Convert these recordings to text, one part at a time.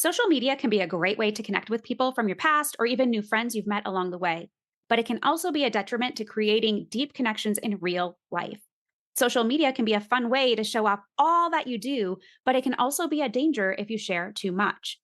Social media can be a great way to connect with people from your past or even new friends you've met along the way, but it can also be a detriment to creating deep connections in real life. Social media can be a fun way to show off all that you do, but it can also be a danger if you share too much.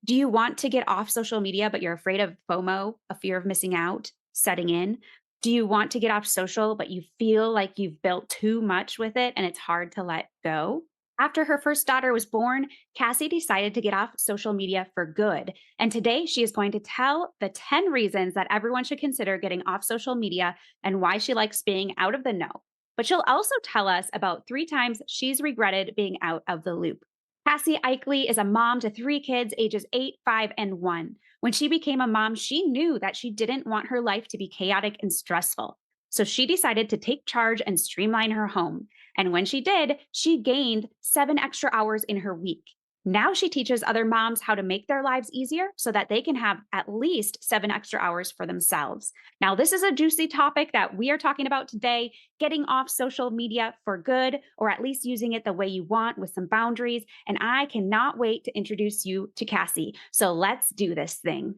Do you want to get off social media, but you're afraid of FOMO, a fear of missing out, setting in? Do you want to get off social, but you feel like you've built too much with it and it's hard to let go? After her first daughter was born, Kassy decided to get off social media for good. And today she is going to tell the 10 reasons that everyone should consider getting off social media and why she likes being out of the know. But she'll also tell us about 3 times she's regretted being out of the loop. Kassy Eichele is a mom to 3 kids, ages 8, 5, and 1. When she became a mom, she knew that she didn't want her life to be chaotic and stressful. So she decided to take charge and streamline her home. And when she did, she gained 7 extra hours in her week. Now she teaches other moms how to make their lives easier so that they can have at least 7 extra hours for themselves. Now, this is a juicy topic that we are talking about today, getting off social media for good, or at least using it the way you want with some boundaries. And I cannot wait to introduce you to Kassy. So let's do this thing.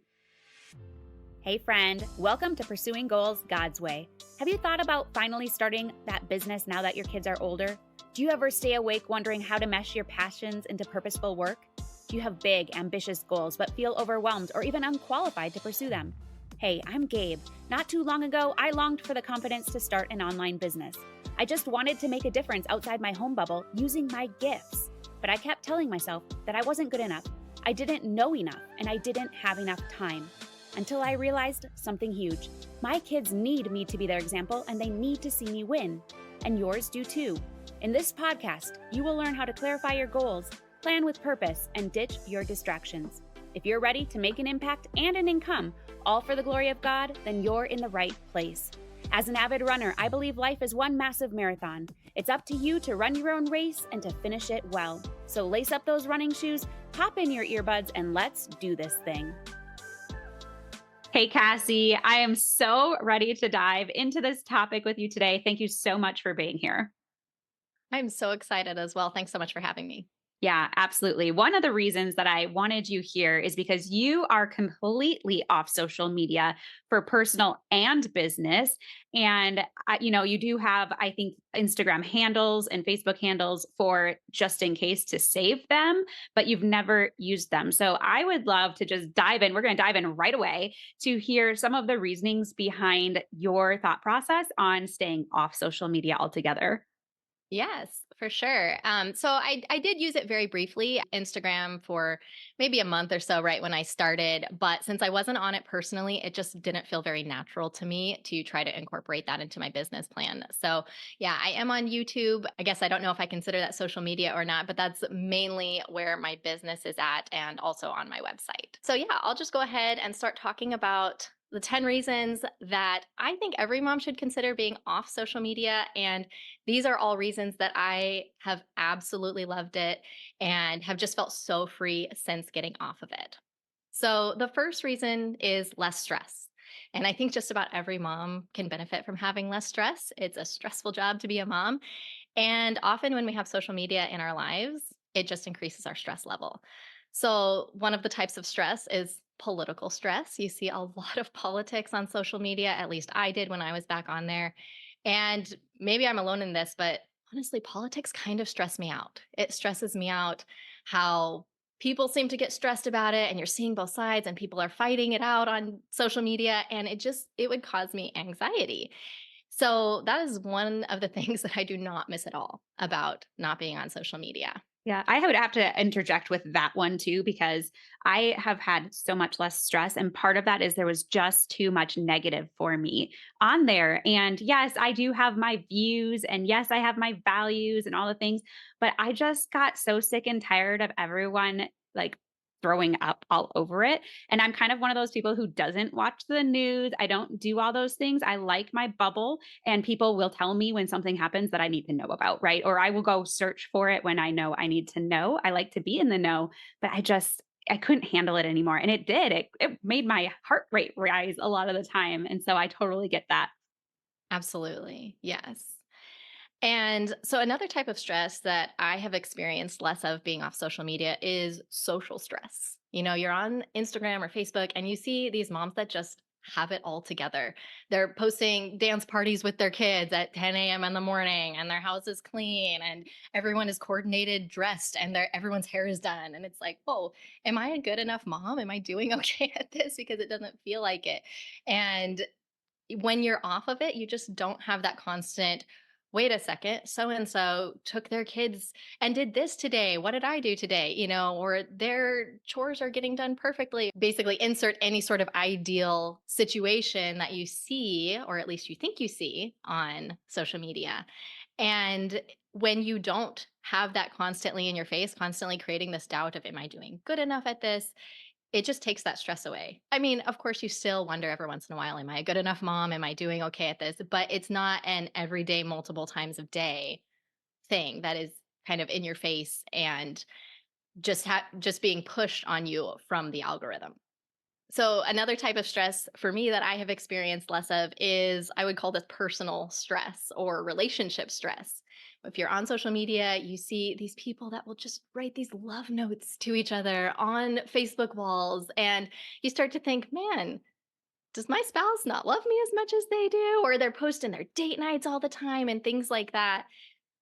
Hey friend, welcome to Pursuing Goals God's Way. Have you thought about finally starting that business now that your kids are older? Do you ever stay awake wondering how to mesh your passions into purposeful work? Do you have big, ambitious goals but feel overwhelmed or even unqualified to pursue them? Hey, I'm Gabe. Not too long ago, I longed for the confidence to start an online business. I just wanted to make a difference outside my home bubble using my gifts. But I kept telling myself that I wasn't good enough, I didn't know enough, and I didn't have enough time. Until I realized something huge. My kids need me to be their example, and they need to see me win. And yours do too. In this podcast, you will learn how to clarify your goals, plan with purpose, and ditch your distractions. If you're ready to make an impact and an income, all for the glory of God, then you're in the right place. As an avid runner, I believe life is one massive marathon. It's up to you to run your own race and to finish it well. So lace up those running shoes, pop in your earbuds, and let's do this thing. Hey, Kassy, I am so ready to dive into this topic with you today. Thank you so much for being here. I'm so excited as well. Thanks so much for having me. Yeah, absolutely. One of the reasons that I wanted you here is because you are completely off social media for personal and business. And, you do have, I think, Instagram handles and Facebook handles for just in case to save them, but you've never used them. So I would love to just dive in. We're going to dive in right away to hear some of the reasonings behind your thought process on staying off social media altogether. Yes, for sure. So I did use it very briefly, Instagram for maybe a month or so, right when I started. But since I wasn't on it personally, it just didn't feel very natural to me to try to incorporate that into my business plan. So yeah, I am on YouTube. I guess I don't know if I consider that social media or not, but that's mainly where my business is at and also on my website. So yeah, I'll just go ahead and start talking about the 10 reasons that I think every mom should consider being off social media. And these are all reasons that I have absolutely loved it and have just felt so free since getting off of it. So, the first reason is less stress. And I think just about every mom can benefit from having less stress. It's a stressful job to be a mom. And often when we have social media in our lives, it just increases our stress level. So, one of the types of stress is political stress. You see a lot of politics on social media. At least I did when I was back on there. And maybe I'm alone in this, but honestly, politics kind of stress me out. It stresses me out how people seem to get stressed about it and you're seeing both sides and people are fighting it out on social media and it would cause me anxiety. So that is one of the things that I do not miss at all about not being on social media. Yeah, I would have to interject with that one too, because I have had so much less stress. And part of that is there was just too much negative for me on there. And yes, I do have my views and yes, I have my values and all the things, but I just got so sick and tired of everyone like throwing up all over it. And I'm kind of one of those people who doesn't watch the news. I don't do all those things. I like my bubble and people will tell me when something happens that I need to know about, right? Or I will go search for it when I know I need to know. I like to be in the know, but I couldn't handle it anymore. And it did. It made my heart rate rise a lot of the time. And so I totally get that. Absolutely. Yes. And so another type of stress that I have experienced less of being off social media is social stress. You're on Instagram or Facebook and you see these moms that just have it all together. They're posting dance parties with their kids at 10 a.m. in the morning and their house is clean and everyone is coordinated, dressed, and everyone's hair is done. And it's like, whoa, am I a good enough mom? Am I doing okay at this? Because it doesn't feel like it. And when you're off of it, you just don't have that constant, wait a second, so and so took their kids and did this today. What did I do today? Or their chores are getting done perfectly. Basically, insert any sort of ideal situation that you see, or at least you think you see on social media. And when you don't have that constantly in your face, constantly creating this doubt of, am I doing good enough at this? It just takes that stress away. I mean, of course, you still wonder every once in a while, am I a good enough mom? Am I doing okay at this? But it's not an everyday, multiple times of day thing that is kind of in your face and just being pushed on you from the algorithm. So another type of stress for me that I have experienced less of is, I would call this personal stress or relationship stress. If you're on social media, you see these people that will just write these love notes to each other on Facebook walls, and you start to think, man, does my spouse not love me as much as they do? Or they're posting their date nights all the time and things like that.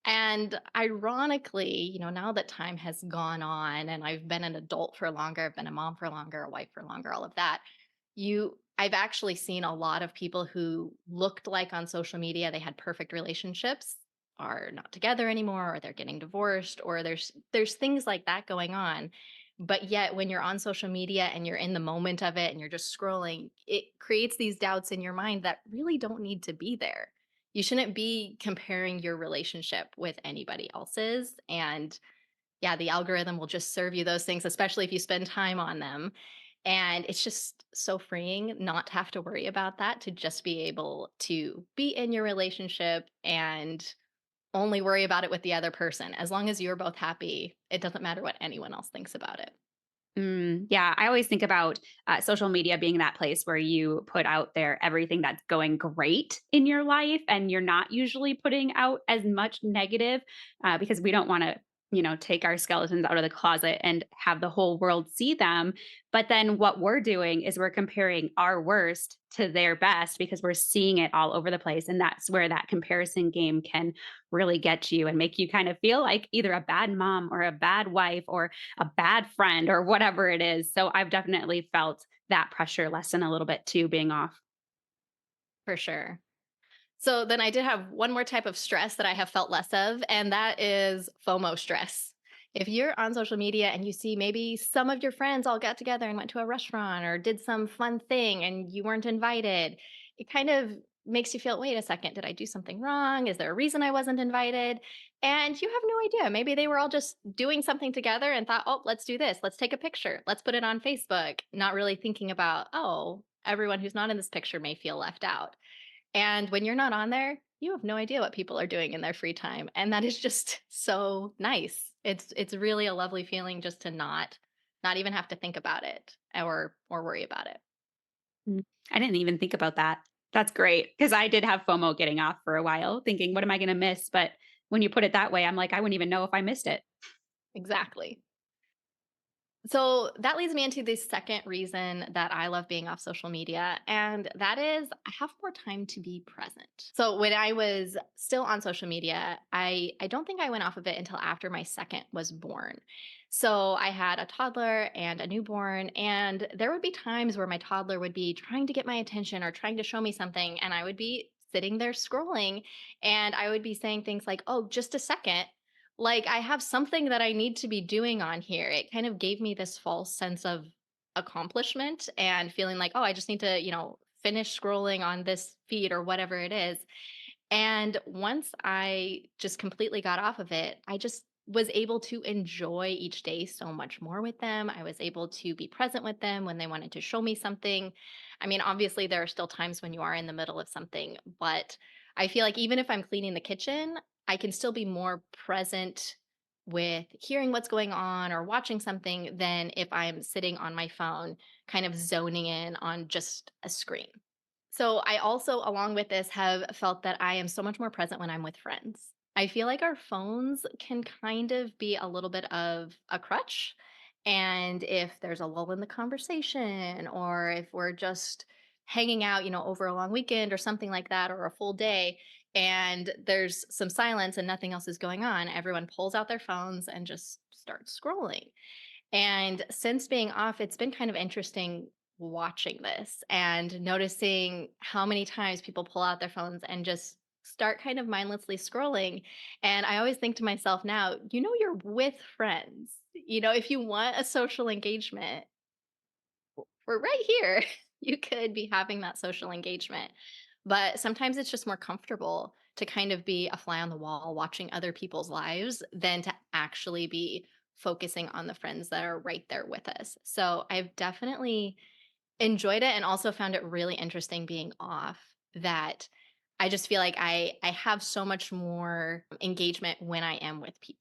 And ironically, now that time has gone on and I've been an adult for longer, I've been a mom for longer, a wife for longer, all of that, I've actually seen a lot of people who looked like on social media they had perfect relationships are not together anymore, or they're getting divorced, or there's things like that going on. But yet when you're on social media and you're in the moment of it and you're just scrolling, it creates these doubts in your mind that really don't need to be there. You shouldn't be comparing your relationship with anybody else's. And yeah, the algorithm will just serve you those things, especially if you spend time on them. And it's just so freeing not to have to worry about that, to just be able to be in your relationship and only worry about it with the other person. As long as you're both happy, it doesn't matter what anyone else thinks about it. Yeah, I always think about social media being that place where you put out there everything that's going great in your life, and you're not usually putting out as much negative because we don't want to, take our skeletons out of the closet and have the whole world see them. But then what we're doing is we're comparing our worst to their best because we're seeing it all over the place. And that's where that comparison game can really get you and make you kind of feel like either a bad mom or a bad wife or a bad friend or whatever it is. So I've definitely felt that pressure lessen a little bit too being off. For sure. So then I did have one more type of stress that I have felt less of, and that is FOMO stress. If you're on social media and you see maybe some of your friends all got together and went to a restaurant or did some fun thing and you weren't invited, it kind of makes you feel, wait a second, did I do something wrong? Is there a reason I wasn't invited? And you have no idea. Maybe they were all just doing something together and thought, oh, let's do this. Let's take a picture. Let's put it on Facebook. Not really thinking about, oh, everyone who's not in this picture may feel left out. And when you're not on there, you have no idea what people are doing in their free time, and that is just so nice. It's really a lovely feeling just to not even have to think about it or worry about it. Mm. I didn't even think about that. That's great because I did have FOMO getting off for a while, thinking, what am I going to miss? But when you put it that way, I'm like, I wouldn't even know if I missed it. Exactly. So that leads me into the second reason that I love being off social media, and that is I have more time to be present. So when I was still on social media, I don't think I went off of it until after my second was born. So I had a toddler and a newborn, and there would be times where my toddler would be trying to get my attention or trying to show me something, and I would be sitting there scrolling, and I would be saying things like, "Oh, just a second." Like, I have something that I need to be doing on here. It kind of gave me this false sense of accomplishment and feeling like, oh, I just need to, finish scrolling on this feed or whatever it is. And once I just completely got off of it, I just was able to enjoy each day so much more with them. I was able to be present with them when they wanted to show me something. I mean, obviously, there are still times when you are in the middle of something, but I feel like even if I'm cleaning the kitchen, I can still be more present with hearing what's going on or watching something than if I'm sitting on my phone, kind of zoning in on just a screen. So I also, along with this, have felt that I am so much more present when I'm with friends. I feel like our phones can kind of be a little bit of a crutch. And if there's a lull in the conversation, or if we're just hanging out, over a long weekend or something like that, or a full day, and there's some silence and nothing else is going on, everyone pulls out their phones and just starts scrolling. And since being off, it's been kind of interesting watching this and noticing how many times people pull out their phones and just start kind of mindlessly scrolling. And I always think to myself now, you're with friends. If you want a social engagement, we're right here. You could be having that social engagement. But sometimes it's just more comfortable to kind of be a fly on the wall watching other people's lives than to actually be focusing on the friends that are right there with us. So I've definitely enjoyed it and also found it really interesting being off, that I just feel like I have so much more engagement when I am with people.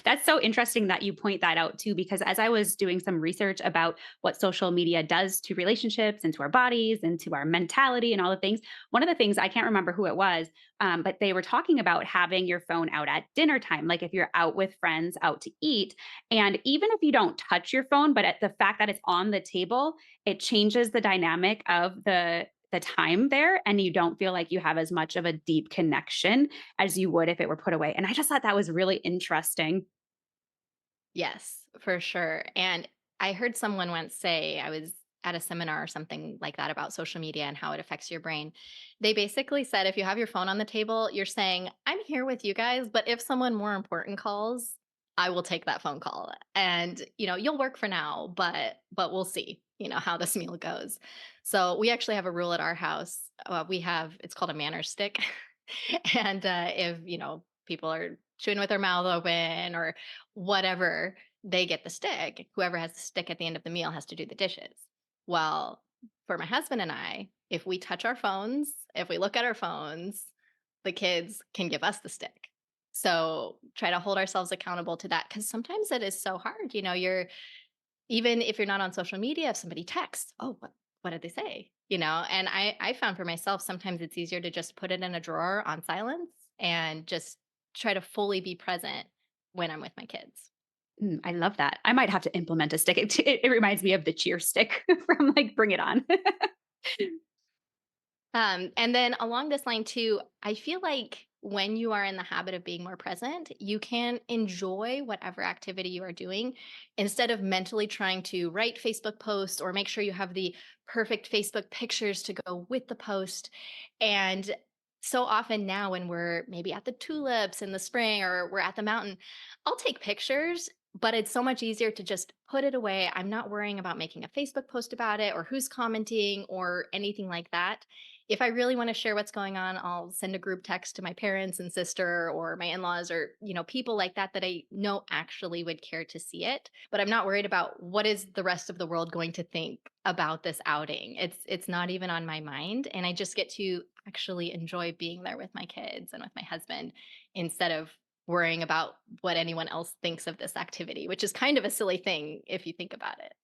That's so interesting that you point that out too, because as I was doing some research about what social media does to relationships and to our bodies and to our mentality and all the things, one of the things I can't remember who it was, but they were talking about having your phone out at dinner time, like if you're out with friends out to eat, and even if you don't touch your phone, but at the fact that it's on the table, it changes the dynamic of the time there, and you don't feel like you have as much of a deep connection as you would if it were put away. And I just thought that was really interesting. Yes, for sure. And I heard someone once say, I was at a seminar or something like that about social media and how it affects your brain. They basically said if you have your phone on the table, you're saying, I'm here with you guys, but if someone more important calls, I will take that phone call. And, you'll work for now, but we'll see, how this meal goes. So we actually have a rule at our house. We have, it's called a manners stick. And if, people are chewing with their mouth open or whatever, they get the stick. Whoever has the stick at the end of the meal has to do the dishes. Well, for my husband and I, if we touch our phones, if we look at our phones, the kids can give us the stick. So try to hold ourselves accountable to that, because sometimes it is so hard. You're, even if you're not on social media, if somebody texts, oh, what did they say? And I found for myself, sometimes it's easier to just put it in a drawer on silence and just try to fully be present when I'm with my kids. I love that. I might have to implement a stick. It reminds me of the cheer stick from like Bring It On. And then along this line too, I feel like when you are in the habit of being more present, you can enjoy whatever activity you are doing instead of mentally trying to write Facebook posts or make sure you have the perfect Facebook pictures to go with the post. And so often now, when we're maybe at the tulips in the spring or we're at the mountain, I'll take pictures, but it's so much easier to just put it away. I'm not worrying about making a Facebook post about it or who's commenting or anything like that. If I really want to share what's going on, I'll send a group text to my parents and sister or my in-laws, or, people like that that I know actually would care to see it. But I'm not worried about what is the rest of the world going to think about this outing. It's not even on my mind, and I just get to actually enjoy being there with my kids and with my husband instead of worrying about what anyone else thinks of this activity, which is kind of a silly thing if you think about it.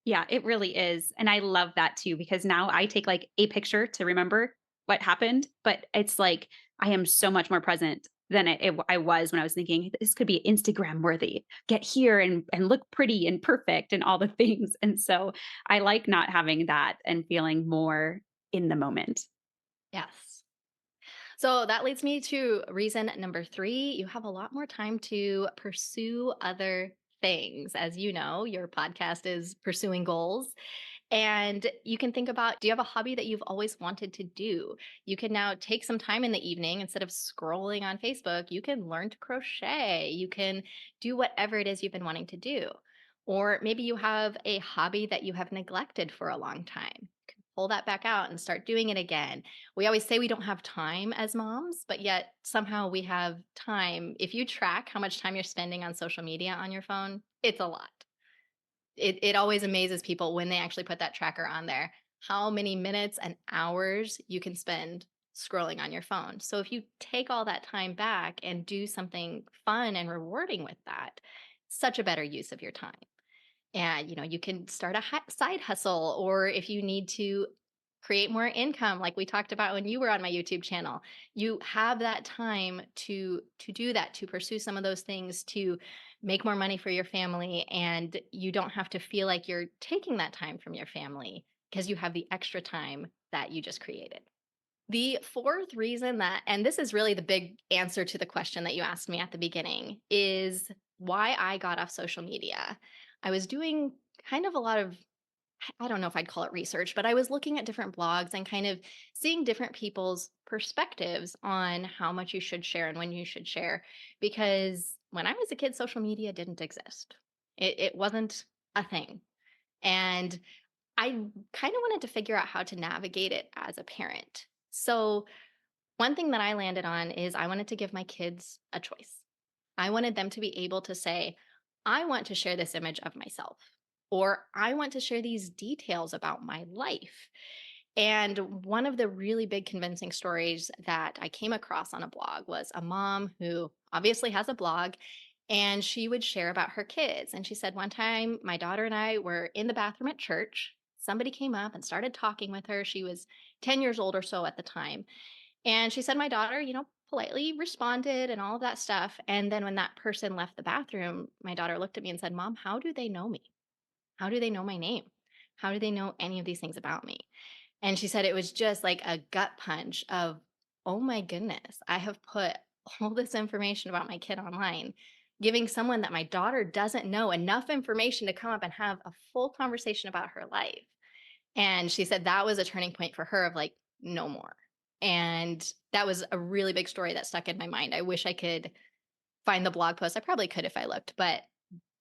Yeah, it really is. And I love that too, because now I take like a picture to remember what happened, but it's like I am so much more present than I was when I was thinking this could be Instagram worthy. Get here and look pretty and perfect and all the things. And so I like not having that and feeling more in the moment. Yes. So that leads me to reason number three. You have a lot more time to pursue other things. As you know, your podcast is pursuing goals. And you can think about, do you have a hobby that you've always wanted to do? You can now take some time in the evening instead of scrolling on Facebook. You can learn to crochet. You can do whatever it is you've been wanting to do. Or maybe you have a hobby that you have neglected for a long time. You can pull that back out and start doing it again. We always say we don't have time as moms, but yet somehow we have time. If you track how much time you're spending on social media on your phone, it's a lot. It always amazes people when they actually put that tracker on there, how many minutes and hours you can spend scrolling on your phone. So if you take all that time back and do something fun and rewarding with that, such a better use of your time. And you can start a side hustle, or if you need to create more income like we talked about when you were on my YouTube channel. You have that time to do that, to pursue some of those things, to make more money for your family, and you don't have to feel like you're taking that time from your family because you have the extra time that you just created. The fourth reason that, and this is really the big answer to the question that you asked me at the beginning, is why I got off social media. I was doing kind of a lot of, I don't know if I'd call it research, but I was looking at different blogs and kind of seeing different people's perspectives on how much you should share and when you should share. Because when I was a kid, social media didn't exist, it wasn't a thing. And I kind of wanted to figure out how to navigate it as a parent. So, one thing that I landed on is I wanted to give my kids a choice. I wanted them to be able to say, I want to share this image of myself, or I want to share these details about my life. And one of the really big convincing stories that I came across on a blog was a mom who obviously has a blog, and she would share about her kids. And she said, one time, my daughter and I were in the bathroom at church. Somebody came up and started talking with her. She was 10 years old or so at the time. And she said, my daughter, politely responded and all of that stuff. And then when that person left the bathroom, my daughter looked at me and said, Mom, how do they know me? How do they know my name? How do they know any of these things about me? And she said it was just like a gut punch of, oh my goodness, I have put all this information about my kid online, giving someone that my daughter doesn't know enough information to come up and have a full conversation about her life. And she said that was a turning point for her of like, no more. And that was a really big story that stuck in my mind. I wish I could find the blog post. I probably could if I looked, but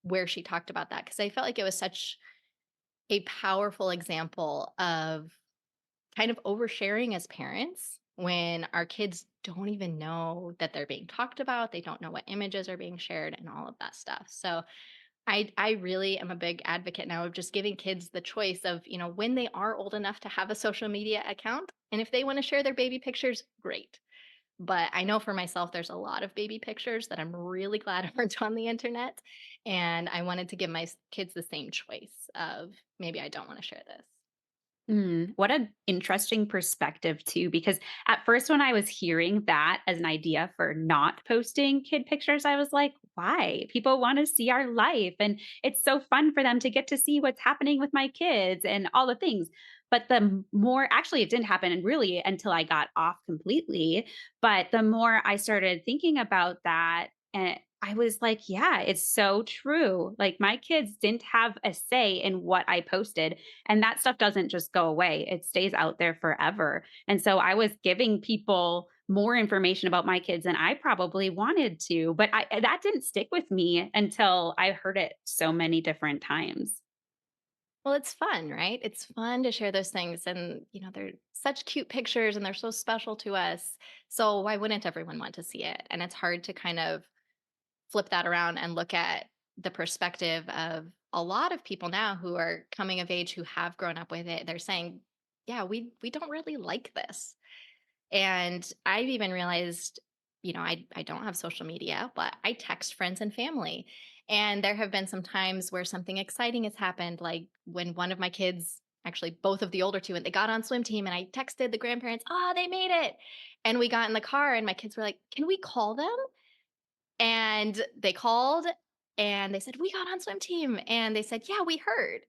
where she talked about that, because I felt like it was such a powerful example of kind of oversharing as parents when our kids don't even know that they're being talked about. They don't know what images are being shared and all of that stuff. So I really am a big advocate now of just giving kids the choice of, when they are old enough to have a social media account. And if they want to share their baby pictures, great. But I know for myself, there's a lot of baby pictures that I'm really glad aren't on the internet. And I wanted to give my kids the same choice of maybe I don't want to share this. What an interesting perspective too, because at first when I was hearing that as an idea for not posting kid pictures, I was like, why? People want to see our life and it's so fun for them to get to see what's happening with my kids and all the things. But more actually it didn't happen and really until I got off completely, but the more I started thinking about that and I was like, yeah, it's so true. Like my kids didn't have a say in what I posted and that stuff doesn't just go away, it stays out there forever. And so I was giving people more information about my kids than I probably wanted to, but that didn't stick with me until I heard it so many different times. Well, it's fun, right? It's fun to share those things. And, they're such cute pictures and they're so special to us. So why wouldn't everyone want to see it? And it's hard to kind of flip that around and look at the perspective of a lot of people now who are coming of age who have grown up with it. They're saying, yeah, we don't really like this. And I've even realized, I don't have social media, but I text friends and family. And there have been some times where something exciting has happened, like when one of my kids, actually both of the older two, and they got on swim team, and I texted the grandparents, oh, they made it. And we got in the car, and my kids were like, can we call them? And they called and they said, we got on swim team. And they said, yeah, we heard.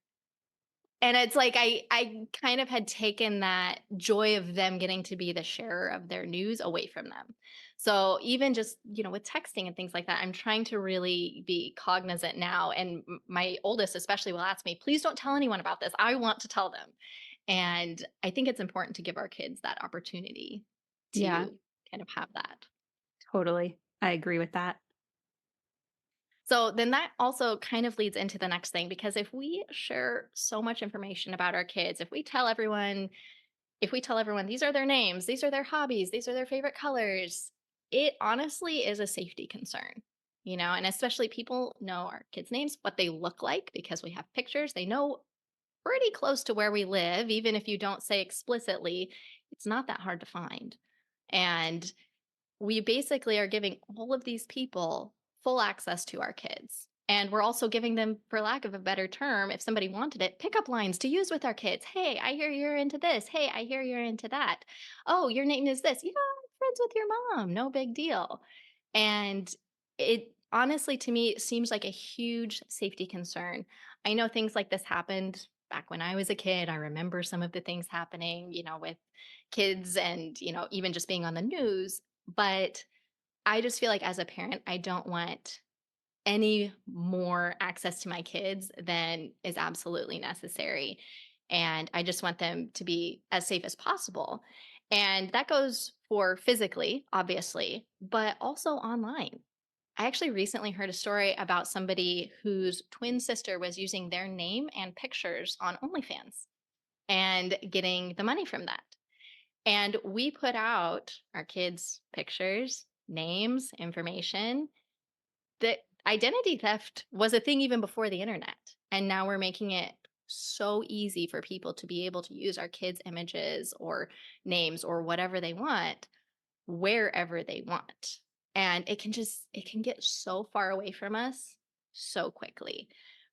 And it's like I kind of had taken that joy of them getting to be the sharer of their news away from them. So even just, with texting and things like that, I'm trying to really be cognizant now. And my oldest especially will ask me, please don't tell anyone about this. I want to tell them. And I think it's important to give our kids that opportunity Yeah, to kind of have that. totally. I agree with that. So then that also kind of leads into the next thing, because if we share so much information about our kids, if we tell everyone these are their names, these are their hobbies, these are their favorite colors, it honestly is a safety concern. And especially people know our kids' names, what they look like because we have pictures. They know pretty close to where we live, even if you don't say explicitly, it's not that hard to find. And we basically are giving all of these people full access to our kids. And we're also giving them, for lack of a better term, if somebody wanted it, pickup lines to use with our kids. Hey, I hear you're into this. Hey, I hear you're into that. Oh, your name is this. Yeah, I'm friends with your mom. No big deal. And it honestly, to me, seems like a huge safety concern. I know things like this happened back when I was a kid. I remember some of the things happening, with kids and, even just being on the news. But I just feel like as a parent, I don't want any more access to my kids than is absolutely necessary. And I just want them to be as safe as possible. And that goes for physically, obviously, but also online. I actually recently heard a story about somebody whose twin sister was using their name and pictures on OnlyFans and getting the money from that. And we put out our kids' pictures, names, information. The identity theft was a thing even before the internet. And now we're making it so easy for people to be able to use our kids' images or names or whatever they want wherever they want. And it can get so far away from us so quickly.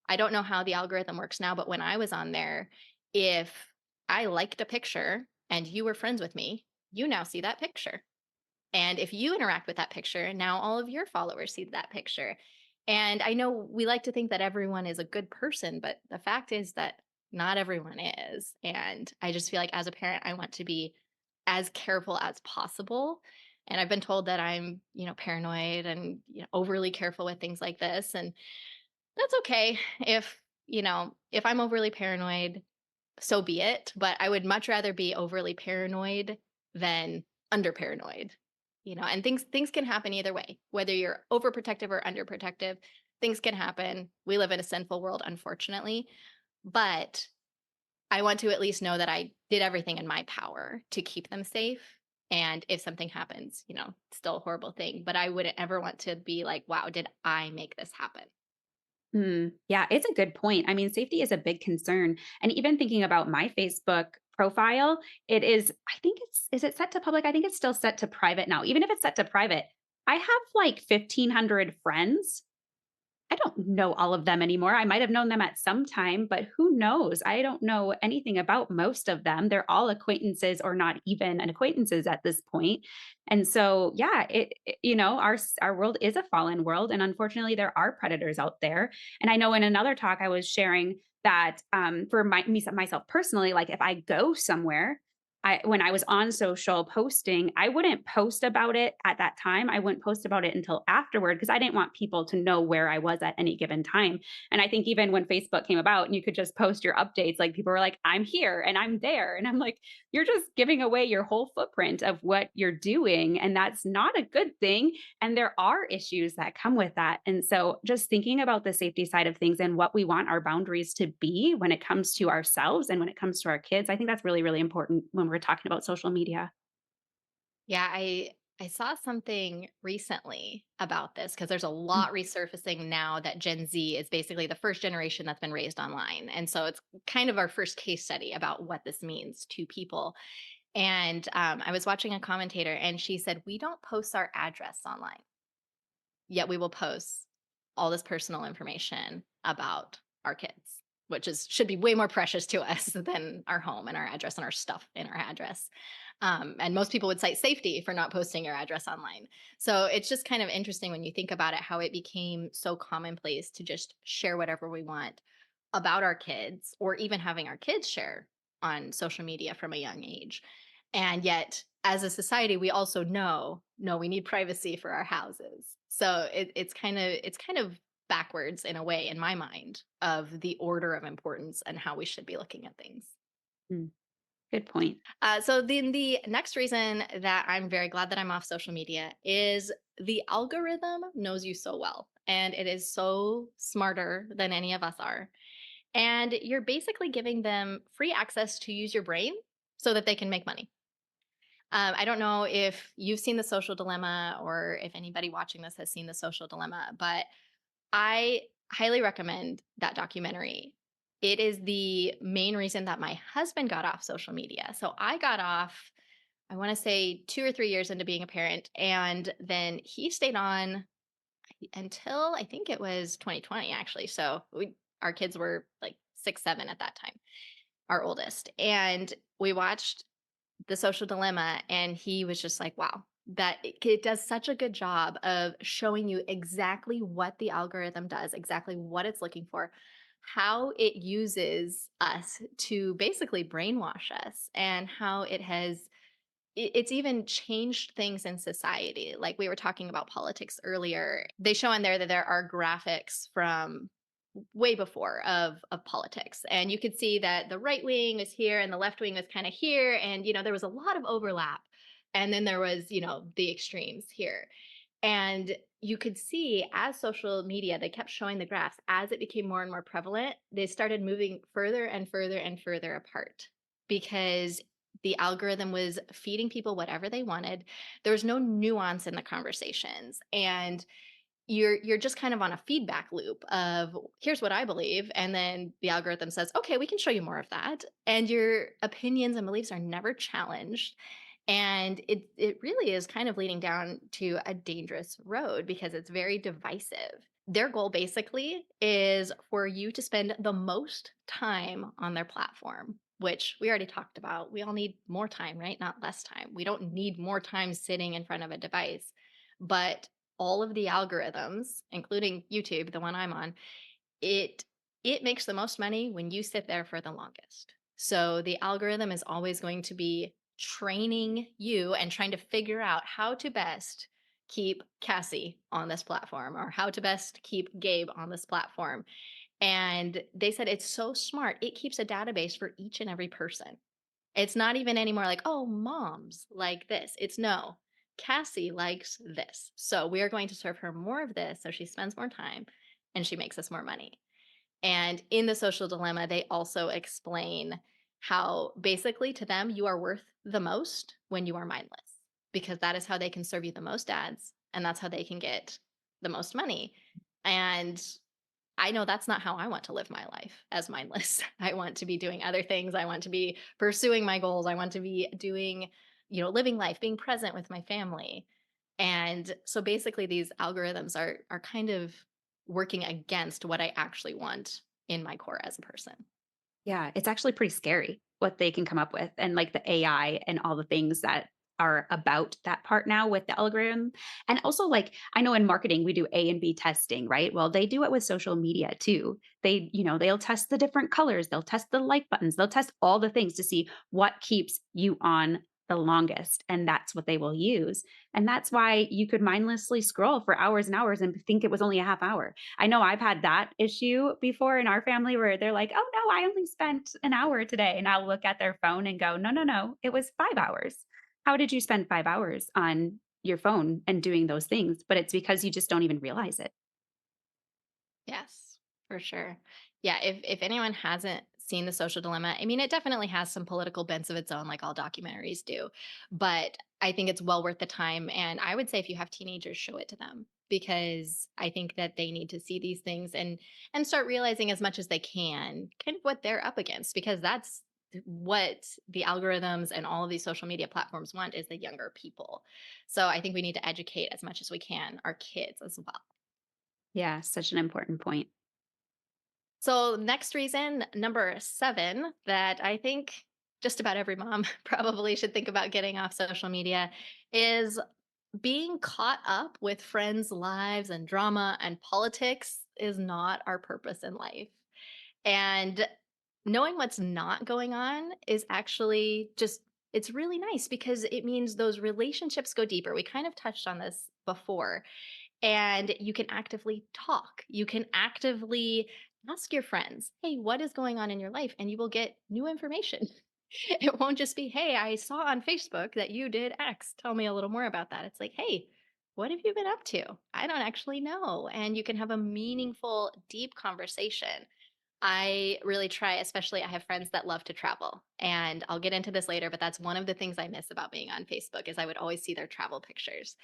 I don't know how the algorithm works now, but when I was on there, if I liked a picture and you were friends with me, you now see that picture. And if you interact with that picture, now all of your followers see that picture. And I know we like to think that everyone is a good person, but the fact is that not everyone is. And I just feel like as a parent, I want to be as careful as possible. And I've been told that I'm, paranoid and, overly careful with things like this. And that's okay if I'm overly paranoid, so be it. But I would much rather be overly paranoid than under paranoid. And things can happen either way. Whether you're overprotective or underprotective, things can happen. We live in a sinful world, unfortunately. But I want to at least know that I did everything in my power to keep them safe. And if something happens, still a horrible thing. But I wouldn't ever want to be like, wow, did I make this happen? Yeah, it's a good point. I mean, safety is a big concern. And even thinking about my Facebook profile, I think is it set to public? I think it's still set to private now. Even if it's set to private, I have like 1,500 friends. I don't know all of them anymore. I might have known them at some time, but who knows? I don't know anything about most of them. They're all acquaintances or not even an acquaintances at this point. And so, yeah, our world is a fallen world, and unfortunately, there are predators out there. And I know in another talk I was sharing that for myself personally, like if I go somewhere, when I was on social posting, I wouldn't post about it at that time. I wouldn't post about it until afterward because I didn't want people to know where I was at any given time. And I think even when Facebook came about and you could just post your updates, like people were like, I'm here and I'm there. And I'm like, you're just giving away your whole footprint of what you're doing. And that's not a good thing. And there are issues that come with that. And so just thinking about the safety side of things and what we want our boundaries to be when it comes to ourselves and when it comes to our kids, I think that's really, really important when we're talking about social media. Yeah, I saw something recently about this because there's a Mm. lot resurfacing now that Gen Z is basically the first generation that's been raised online. And so it's kind of our first case study about what this means to people. And I was watching a commentator and she said, we don't post our address online, yet we will post all this personal information about our kids, which is should be way more precious to us than our home and our address and our stuff in our address. And most people would cite safety for not posting your address online. So it's just kind of interesting when you think about it, how it became so commonplace to just share whatever we want about our kids, or even having our kids share on social media from a young age. And yet, as a society, we also know, no, we need privacy for our houses. So it's kind of backwards in a way, in my mind, of the order of importance and how we should be looking at things. Mm, good point. So then the next reason that I'm very glad that I'm off social media is the algorithm knows you so well, and it is so smarter than any of us are. And you're basically giving them free access to use your brain so that they can make money. I don't know if you've seen The Social Dilemma or if anybody watching this has seen The Social Dilemma, but I highly recommend that documentary. It is the main reason that my husband got off social media. So I got off, I want to say 2 or 3 years into being a parent. And then he stayed on, I until I think it was 2020 actually. So our kids were like 6, 7 at that time, our oldest. And we watched The Social Dilemma, and he was just like, wow, that it does such a good job of showing you exactly what the algorithm does, exactly what it's looking for, how it uses us to basically brainwash us, and how it's even changed things in society. Like we were talking about politics earlier. They show in there that there are graphics from way before of politics, and you could see that the right wing was here and the left wing was kind of here, and there was a lot of overlap, and then there was the extremes here. And you could see as social media, they kept showing the graphs as it became more and more prevalent, they started moving further and further and further apart because the algorithm was feeding people whatever they wanted. There was no nuance in the conversations, and you're just kind of on a feedback loop of here's what I believe, and then the algorithm says, "Okay, we can show you more of that." And your opinions and beliefs are never challenged. And it really is kind of leading down to a dangerous road because it's very divisive. Their goal basically is for you to spend the most time on their platform, which we already talked about. We all need more time, right? Not less time. We don't need more time sitting in front of a device. But all of the algorithms, including YouTube, the one I'm on, it it makes the most money when you sit there for the longest. So the algorithm is always going to be training you and trying to figure out how to best keep Kassy on this platform or how to best keep Gabe on this platform. And they said it's so smart. It keeps a database for each and every person. It's not even anymore like, oh, moms like this. It's no, Kassy likes this. So we are going to serve her more of this so she spends more time and she makes us more money. And in The Social Dilemma, they also explain how basically to them, you are worth the most when you are mindless, because that is how they can serve you the most ads and that's how they can get the most money. And I know that's not how I want to live my life as mindless. I want to be doing other things. I want to be pursuing my goals. I want to be doing, living life, being present with my family. And so basically these algorithms are kind of working against what I actually want in my core as a person. Yeah, it's actually pretty scary what they can come up with and like the AI and all the things that are about that part now with the algorithm. And also like I know in marketing we do A and B testing, right? Well, they do it with social media too. They'll test the different colors, they'll test the like buttons, they'll test all the things to see what keeps you on the longest and that's what they will use. And that's why you could mindlessly scroll for hours and hours and think it was only a half hour. I know I've had that issue before in our family where they're like, "Oh, no, I only spent an hour today." And I'll look at their phone and go, "No, no, no, it was 5 hours. How did you spend 5 hours on your phone and doing those things?" But it's because you just don't even realize it. Yes, for sure. Yeah, if anyone hasn't seen The Social Dilemma, I mean, it definitely has some political bents of its own, like all documentaries do. But I think it's well worth the time. And I would say if you have teenagers, show it to them because I think that they need to see these things and start realizing as much as they can, kind of what they're up against, because that's what the algorithms and all of these social media platforms want is the younger people. So I think we need to educate as much as we can our kids as well. Yeah, such an important point. So, next reason, number 7, that I think just about every mom probably should think about getting off social media is being caught up with friends' lives and drama and politics is not our purpose in life. And knowing what's not going on is actually just it's really nice because it means those relationships go deeper. We kind of touched on this before, and you can actively talk. You can actively ask your friends, hey, what is going on in your life? And you will get new information. It won't just be, hey, I saw on Facebook that you did X. Tell me a little more about that. It's like, hey, what have you been up to? I don't actually know. And you can have a meaningful, deep conversation. I really try, especially I have friends that love to travel. And I'll get into this later, but that's one of the things I miss about being on Facebook is I would always see their travel pictures.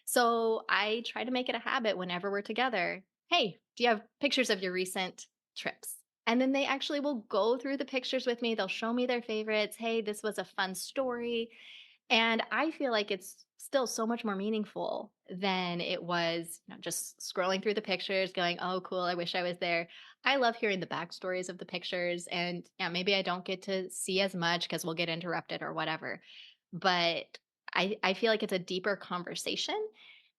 So I try to make it a habit whenever we're together. Hey, do you have pictures of your recent trips? And then they actually will go through the pictures with me. They'll show me their favorites. Hey, this was a fun story. And I feel like it's still so much more meaningful than it was, just scrolling through the pictures, going, oh, cool, I wish I was there. I love hearing the backstories of the pictures. And yeah, maybe I don't get to see as much because we'll get interrupted or whatever. But I feel like it's a deeper conversation.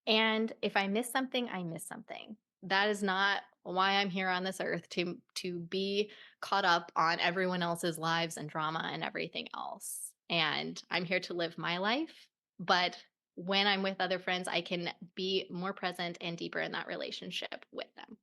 And if I miss something, I miss something. That is not why I'm here on this earth to be caught up on everyone else's lives and drama and everything else. And I'm here to live my life, but when I'm with other friends, I can be more present and deeper in that relationship with them.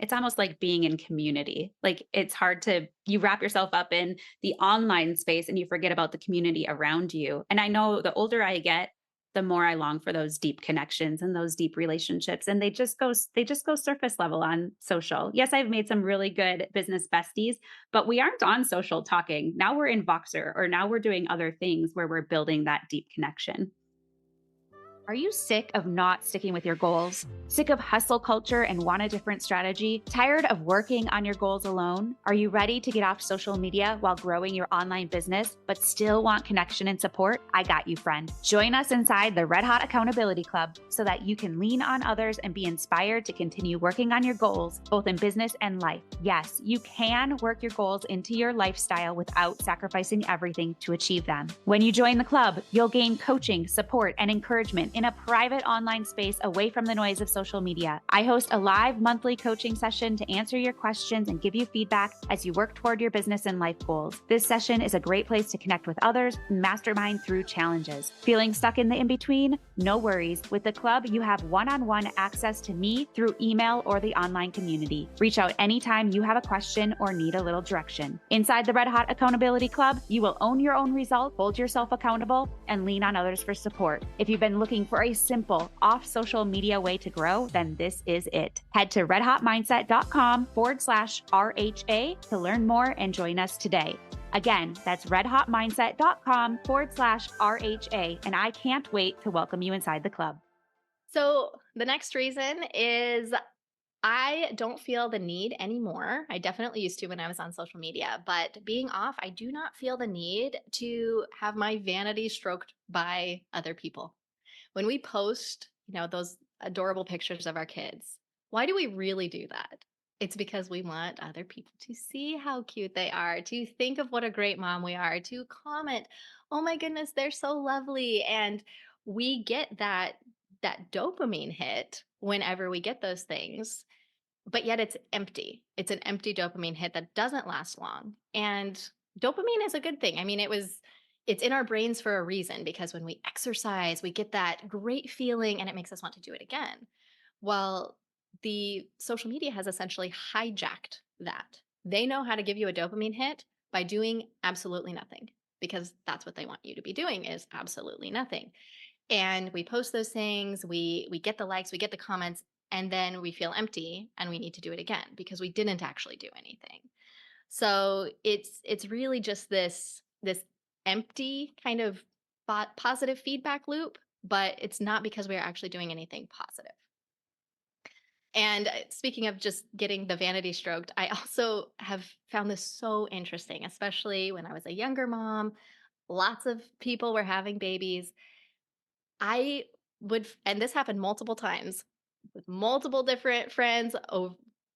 It's almost like being in community. Like it's hard to you wrap yourself up in the online space and you forget about the community around you. And I know the older I get, the more I long for those deep connections and those deep relationships. And they just go surface level on social. Yes, I've made some really good business besties, but we aren't on social talking. Now we're in Voxer or now we're doing other things where we're building that deep connection. Are you sick of not sticking with your goals? Sick of hustle culture and want a different strategy? Tired of working on your goals alone? Are you ready to get off social media while growing your online business, but still want connection and support? I got you, friend. Join us inside the Red Hot Accountability Club so that you can lean on others and be inspired to continue working on your goals, both in business and life. Yes, you can work your goals into your lifestyle without sacrificing everything to achieve them. When you join the club, you'll gain coaching, support, and encouragement in a private online space away from the noise of social media. I host a live monthly coaching session to answer your questions and give you feedback as you work toward your business and life goals. This session is a great place to connect with others and mastermind through challenges. Feeling stuck in the in-between? No worries. With the club, you have one-on-one access to me through email or the online community. Reach out anytime you have a question or need a little direction. Inside the Red Hot Accountability Club, you will own your own results, hold yourself accountable, and lean on others for support. If you've been looking for a simple off social media way to grow, then this is it. Head to redhotmindset.com/RHA to learn more and join us today. Again, that's redhotmindset.com/RHA. And I can't wait to welcome you inside the club. So the next reason is I don't feel the need anymore. I definitely used to when I was on social media, but being off, I do not feel the need to have my vanity stroked by other people. When we post, those adorable pictures of our kids, why do we really do that? It's because we want other people to see how cute they are, to think of what a great mom we are, to comment, "Oh my goodness, they're so lovely." And we get that dopamine hit whenever we get those things, but yet it's empty. It's an empty dopamine hit that doesn't last long. And dopamine is a good thing. I mean, it's in our brains for a reason because when we exercise, we get that great feeling and it makes us want to do it again. Well, the social media has essentially hijacked that. They know how to give you a dopamine hit by doing absolutely nothing because that's what they want you to be doing is absolutely nothing. And we post those things, we get the likes, we get the comments, and then we feel empty and we need to do it again because we didn't actually do anything. So it's really just this empty kind of positive feedback loop, but it's not because we are actually doing anything positive. And speaking of just getting the vanity stroked, I also have found this so interesting, especially when I was a younger mom. Lots of people were having babies. I and this happened multiple times with multiple different friends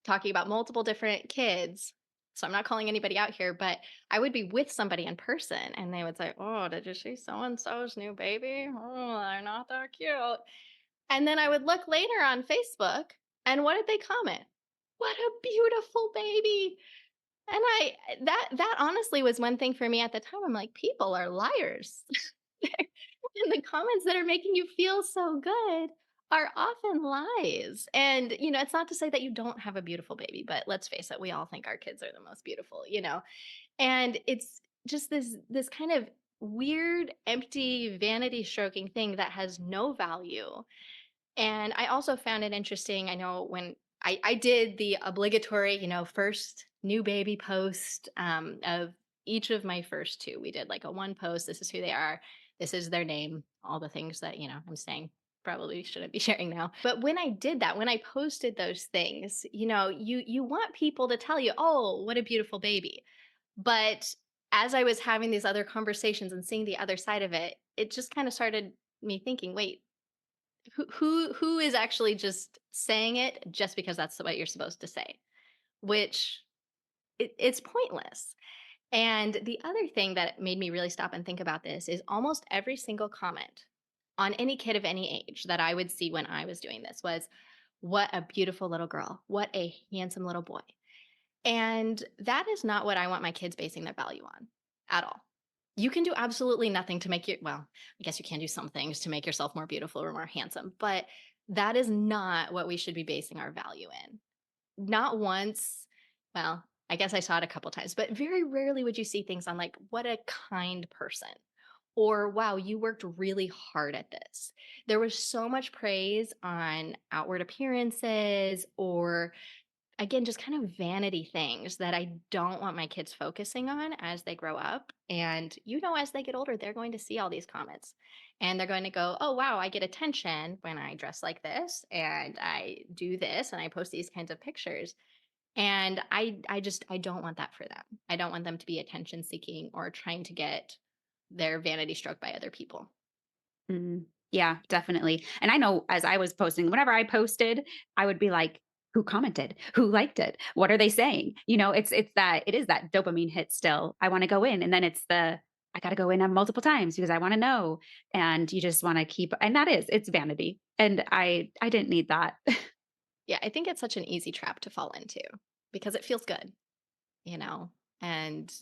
talking about multiple different kids. So I'm not calling anybody out here, but I would be with somebody in person and they would say, "Oh, did you see so and so's new baby? Oh, they're not that cute." And then I would look later on Facebook and what did they comment? What a beautiful baby. And that honestly was one thing for me at the time. I'm like, people are liars. And the comments that are making you feel so good are often lies. And, it's not to say that you don't have a beautiful baby, but let's face it, we all think our kids are the most beautiful. And it's just this kind of weird, empty, vanity stroking thing that has no value. And I also found it interesting. I know when I did the obligatory, first new baby post of each of my first two. We did like a one post. This is who they are. This is their name. All the things that, I'm saying probably shouldn't be sharing now. But when I did that, when I posted those things, you want people to tell you, oh, what a beautiful baby. But as I was having these other conversations and seeing the other side of it, it just kind of started me thinking, wait, who is actually just saying it just because that's what you're supposed to say, which it's pointless. And the other thing that made me really stop and think about this is almost every single comment on any kid of any age that I would see when I was doing this was, "What a beautiful little girl. What a handsome little boy." And that is not what I want my kids basing their value on at all. You can do absolutely nothing to make you, well, I guess you can do some things to make yourself more beautiful or more handsome, but that is not what we should be basing our value in. Not once, well, I guess I saw it a couple times, but very rarely would you see things on like, what a kind person. Or, wow, you worked really hard at this. There was so much praise on outward appearances or, again, just kind of vanity things that I don't want my kids focusing on as they grow up. And, as they get older, they're going to see all these comments and they're going to go, oh, wow, I get attention when I dress like this and I do this and I post these kinds of pictures. And I don't want that for them. I don't want them to be attention seeking or trying to get their vanity stroked by other people. Mm, yeah, definitely. And I know as I was posting, whenever I posted, I would be like, who commented? Who liked it? What are they saying? It is that dopamine hit still. I want to go in and then I got to go in multiple times because I want to know. And you just want to keep, and it's vanity. And I didn't need that. Yeah, I think it's such an easy trap to fall into because it feels good, you know? And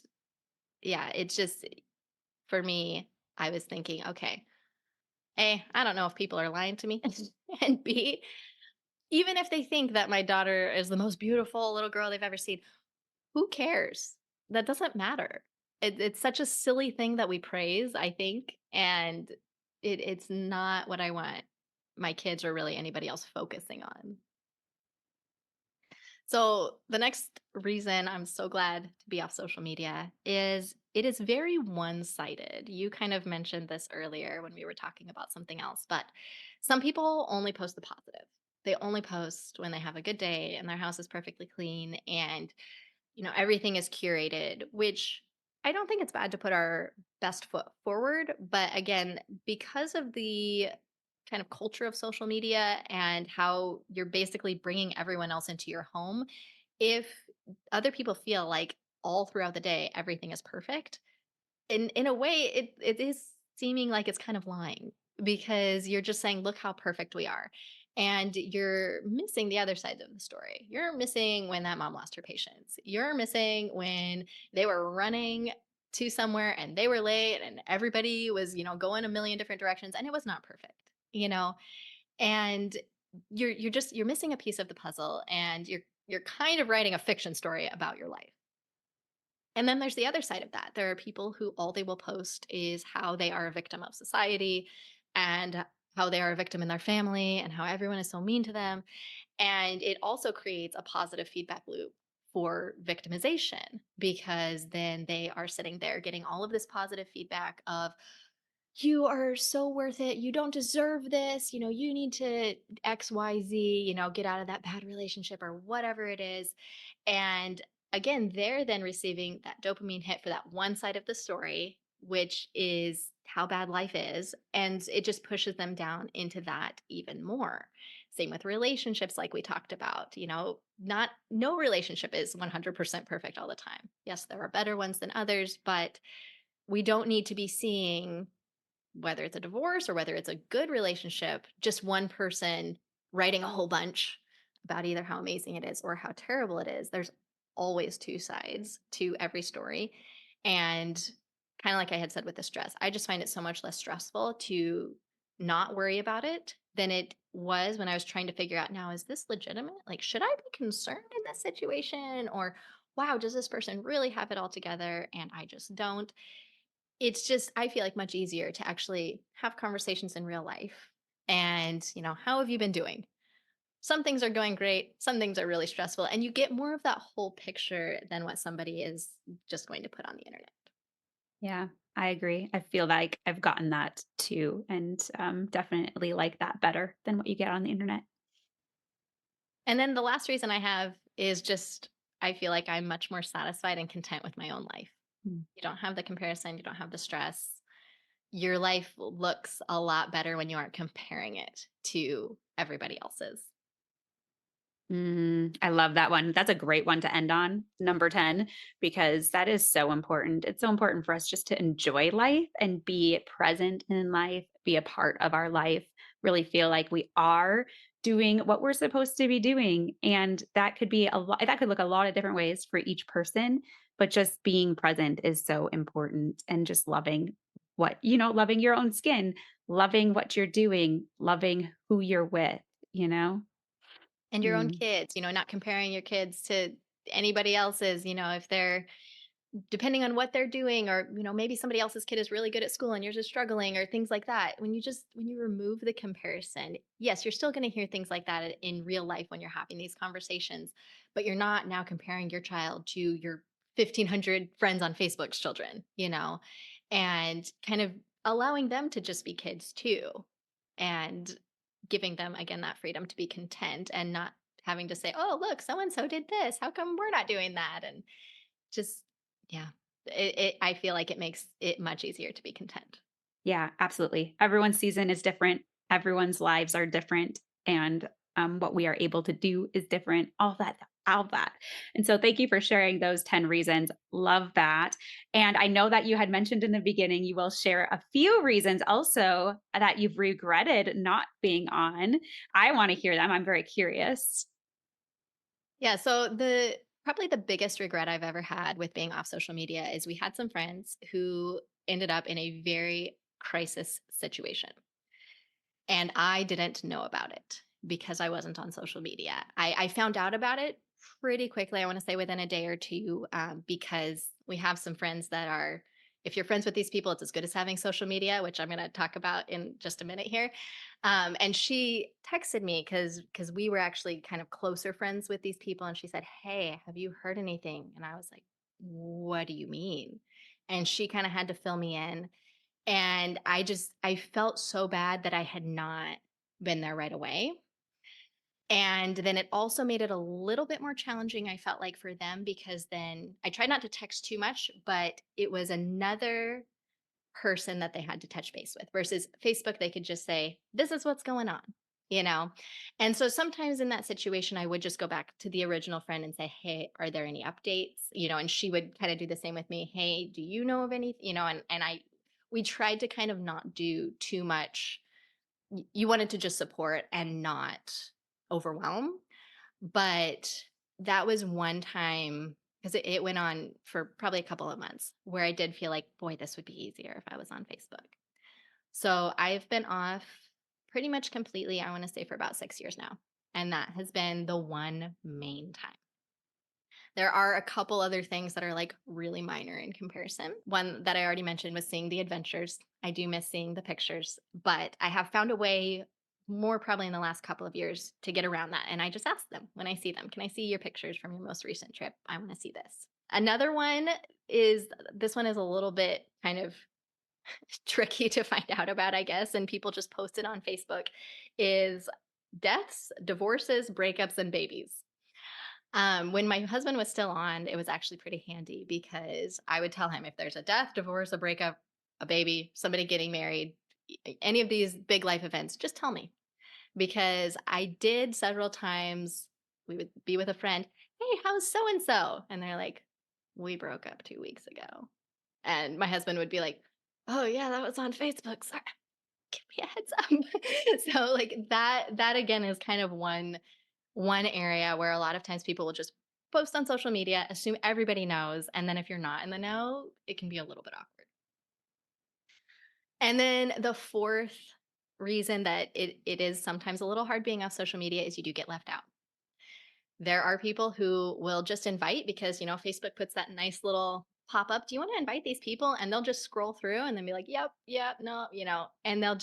yeah, it's just for me, I was thinking, okay, A, I don't know if people are lying to me. And B, even if they think that my daughter is the most beautiful little girl they've ever seen, who cares? That doesn't matter. It's such a silly thing that we praise, I think. And it's not what I want my kids or really anybody else focusing on. So, the next reason I'm so glad to be off social media is it is very one sided. You kind of mentioned this earlier when we were talking about something else, but some people only post the positive. They only post when they have a good day and their house is perfectly clean and everything is curated, which I don't think it's bad to put our best foot forward. But again, because of the kind of culture of social media and how you're basically bringing everyone else into your home, if other people feel like all throughout the day everything is perfect, in a way it is seeming like it's kind of lying because you're just saying look how perfect we are, and you're missing the other side of the story. You're missing when that mom lost her patience. You're missing when they were running to somewhere and they were late and everybody was going a million different directions and it was not perfect, and you're missing a piece of the puzzle, and you're kind of writing a fiction story about your life. And then there's the other side of that. There are people who all they will post is how they are a victim of society and how they are a victim in their family and how everyone is so mean to them. And it also creates a positive feedback loop for victimization because then they are sitting there getting all of this positive feedback of, you are so worth it. You don't deserve this. You need to XYZ, get out of that bad relationship or whatever it is. And again, they're then receiving that dopamine hit for that one side of the story, which is how bad life is. And it just pushes them down into that even more. Same with relationships, like we talked about. Not no relationship is 100% perfect all the time. Yes, there are better ones than others, but we don't need to be seeing, whether it's a divorce or whether it's a good relationship, just one person writing a whole bunch about either how amazing it is or how terrible it is. There's always two sides to every story. And kind of like I had said with the stress, I just find it so much less stressful to not worry about it than it was when I was trying to figure out, now, is this legitimate? Like, should I be concerned in this situation? Or, wow, does this person really have it all together? And I just don't. It's just, I feel like, much easier to actually have conversations in real life. And, how have you been doing? Some things are going great, some things are really stressful, and you get more of that whole picture than what somebody is just going to put on the internet. Yeah, I agree. I feel like I've gotten that too, and definitely like that better than what you get on the internet. And then the last reason I have is just I feel like I'm much more satisfied and content with my own life. Mm. You don't have the comparison, you don't have the stress. Your life looks a lot better when you aren't comparing it to everybody else's. I love that one. That's a great one to end on, number 10, because that is so important. It's so important for us just to enjoy life and be present in life, be a part of our life, really feel like we are doing what we're supposed to be doing. And that could be a lot, that could look a lot of different ways for each person, but just being present is so important and just loving loving your own skin, loving what you're doing, loving who you're with, you know? And your own Mm. kids, not comparing your kids to anybody else's, if they're depending on what they're doing, or maybe somebody else's kid is really good at school and yours is struggling, or things like that. When you remove the comparison, yes, you're still going to hear things like that in real life when you're having these conversations, but you're not now comparing your child to your 1,500 friends on Facebook's children, and kind of allowing them to just be kids too, and giving them again that freedom to be content and not having to say, oh, look, so and so did this, how come we're not doing that? And just yeah. I feel like it makes it much easier to be content. Yeah, absolutely. Everyone's season is different. Everyone's lives are different, and what we are able to do is different. All that. And so, thank you for sharing those 10 reasons. Love that. And I know that you had mentioned in the beginning you will share a few reasons also that you've regretted not being on. I want to hear them. I'm very curious. Yeah, so the probably the biggest regret I've ever had with being off social media is we had some friends who ended up in a very crisis situation. And I didn't know about it because I wasn't on social media. I found out about it pretty quickly. I want to say within a day or two, because we have some friends that are, if you're friends with these people, it's as good as having social media, which I'm going to talk about in just a minute here. And she texted me because we were actually kind of closer friends with these people. And she said, "Hey, have you heard anything?" And I was like, "What do you mean?" And she kind of had to fill me in, and I felt so bad that I had not been there right away. And then it also made it a little bit more challenging, I felt like, for them, because then I tried not to text too much, but it was another person that they had to touch base with versus Facebook, they could just say, "This is what's going on." You know? And so sometimes in that situation, I would just go back to the original friend and say, "Hey, are there any updates?" And she would kind of do the same with me. "Hey, do you know of anything?" And we tried to kind of not do too much. You wanted to just support and not overwhelm. But that was one time, because it went on for probably a couple of months, where I did feel like, boy, this would be easier if I was on Facebook. So I've been off pretty much completely, I want to say, for about 6 years now. And that has been the one main time. There are a couple other things that are like really minor in comparison. One that I already mentioned was seeing the adventures. I do miss seeing the pictures, but I have found a way, more probably in the last couple of years, to get around that. And I just ask them when I see them, "Can I see your pictures from your most recent trip? I want to see this." Another one is, this one is a little bit kind of tricky to find out about, I guess, and people just post it on Facebook, is deaths, divorces, breakups, and babies. When my husband was still on, it was actually pretty handy because I would tell him if there's a death, divorce, a breakup, a baby, somebody getting married, any of these big life events, just tell me. Because I did several times, we would be with a friend, "Hey, how's so and so?" And they're like, "We broke up 2 weeks ago." And my husband would be like, "Oh, yeah, that was on Facebook. Sorry, give me a heads up." So, like, that again is kind of one area where a lot of times people will just post on social media, assume everybody knows, and then if you're not in the know, it can be a little bit awkward. And then the fourth reason that it is sometimes a little hard being off social media is you do get left out. There are people who will just invite because, Facebook puts that nice little pop up. "Do you want to invite these people?" And they'll just scroll through and then be like, "Yep, yep, no," and they'll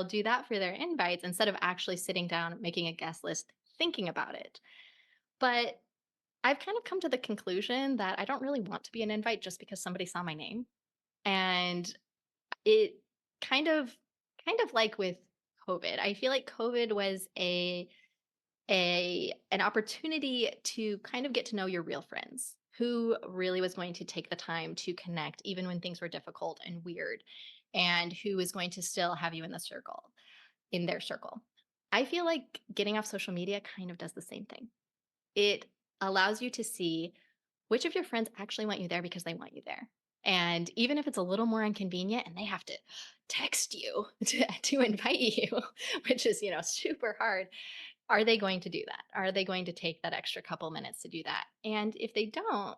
do that for their invites instead of actually sitting down, making a guest list, thinking about it. But I've kind of come to the conclusion that I don't really want to be an invite just because somebody saw my name. And it kind of like with COVID. I feel like COVID was an opportunity to kind of get to know your real friends who really was going to take the time to connect even when things were difficult and weird, and who is going to still have you in the circle, in their circle. I feel like getting off social media kind of does the same thing. It allows you to see which of your friends actually want you there because they want you there. And even if it's a little more inconvenient and they have to text you to invite you, which is, super hard, are they going to do that? Are they going to take that extra couple minutes to do that? And if they don't,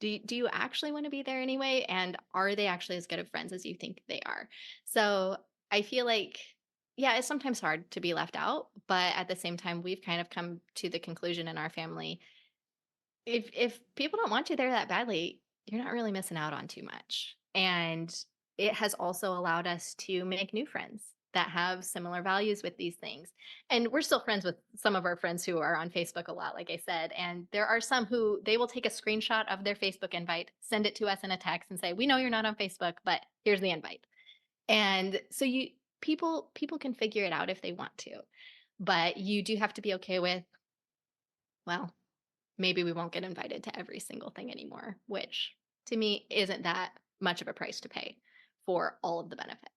do you actually want to be there anyway? And are they actually as good of friends as you think they are? So I feel like, yeah, it's sometimes hard to be left out, but at the same time, we've kind of come to the conclusion in our family, if people don't want you there that badly, you're not really missing out on too much. And it has also allowed us to make new friends that have similar values with these things. And we're still friends with some of our friends who are on Facebook a lot, like I said. And there are some who they will take a screenshot of their Facebook invite, send it to us in a text and say, "We know you're not on Facebook, but here's the invite." And so people can figure it out if they want to. But you do have to be okay with, well, maybe we won't get invited to every single thing anymore, which to me isn't that much of a price to pay for all of the benefits.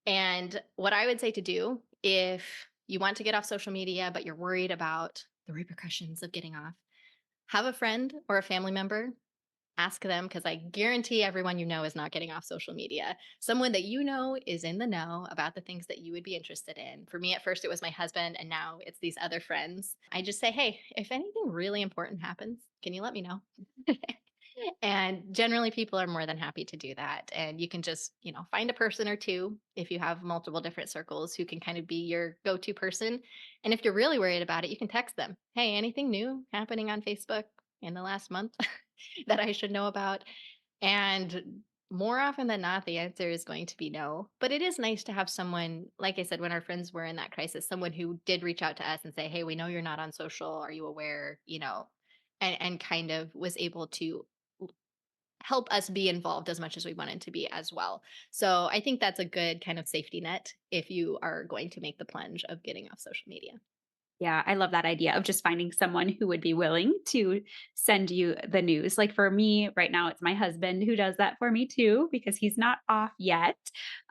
And what I would say to do if you want to get off social media, but you're worried about the repercussions of getting off, have a friend or a family member. Ask them, because I guarantee everyone you know is not getting off social media. Someone that you know is in the know about the things that you would be interested in. For me, at first, it was my husband, and now it's these other friends. I just say, hey, if anything really important happens, can you let me know? And generally, people are more than happy to do that. And you can just, find a person or two if you have multiple different circles who can kind of be your go to person. And if you're really worried about it, you can text them, hey, anything new happening on Facebook in the last month that I should know about? And more often than not, the answer is going to be no. But it is nice to have someone, like I said, when our friends were in that crisis, someone who did reach out to us and say, hey, we know you're not on social. Are you aware? And kind of was able to help us be involved as much as we wanted to be as well. So I think that's a good kind of safety net if you are going to make the plunge of getting off social media. Yeah, I love that idea of just finding someone who would be willing to send you the news. Like for me right now, it's my husband who does that for me too, because he's not off yet.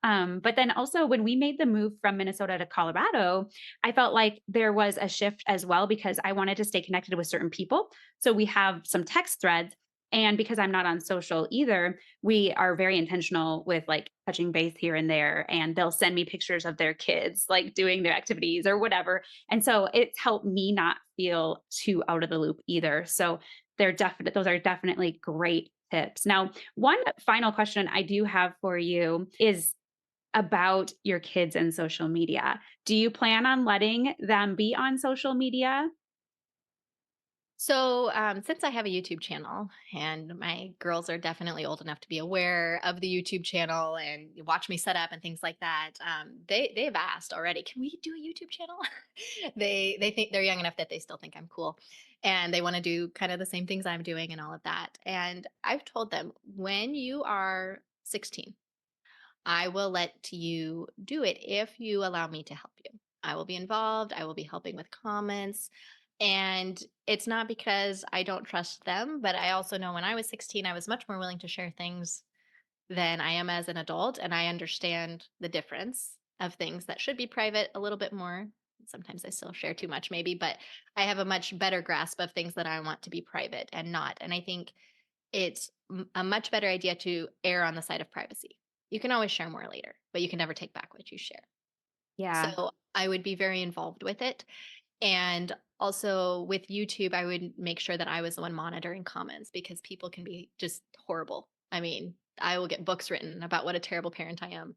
But then also, when we made the move from Minnesota to Colorado, I felt like there was a shift as well because I wanted to stay connected with certain people. So we have some text threads. And because I'm not on social either, we are very intentional with like touching base here and there. And they'll send me pictures of their kids, like doing their activities or whatever, and so it's helped me not feel too out of the loop either. So those are definitely great tips. Now, one final question I do have for you is about your kids and social media. Do you plan on letting them be on social media? So, since I have a YouTube channel and my girls are definitely old enough to be aware of the YouTube channel and watch me set up and things like that, they've asked already, "Can we do a YouTube channel?" They think they're young enough that they still think I'm cool, and they want to do kind of the same things I'm doing and all of that. And I've told them, when you are 16, I will let you do it if you allow me to help you. I will be involved. I will be helping with comments. And it's not because I don't trust them, but I also know when I was 16, I was much more willing to share things than I am as an adult. And I understand the difference of things that should be private a little bit more. Sometimes I still share too much, maybe, but I have a much better grasp of things that I want to be private and not. And I think it's a much better idea to err on the side of privacy. You can always share more later, but you can never take back what you share. Yeah. So I would be very involved with it. And also with YouTube, I would make sure that I was the one monitoring comments because people can be just horrible. I mean, I will get books written about what a terrible parent I am.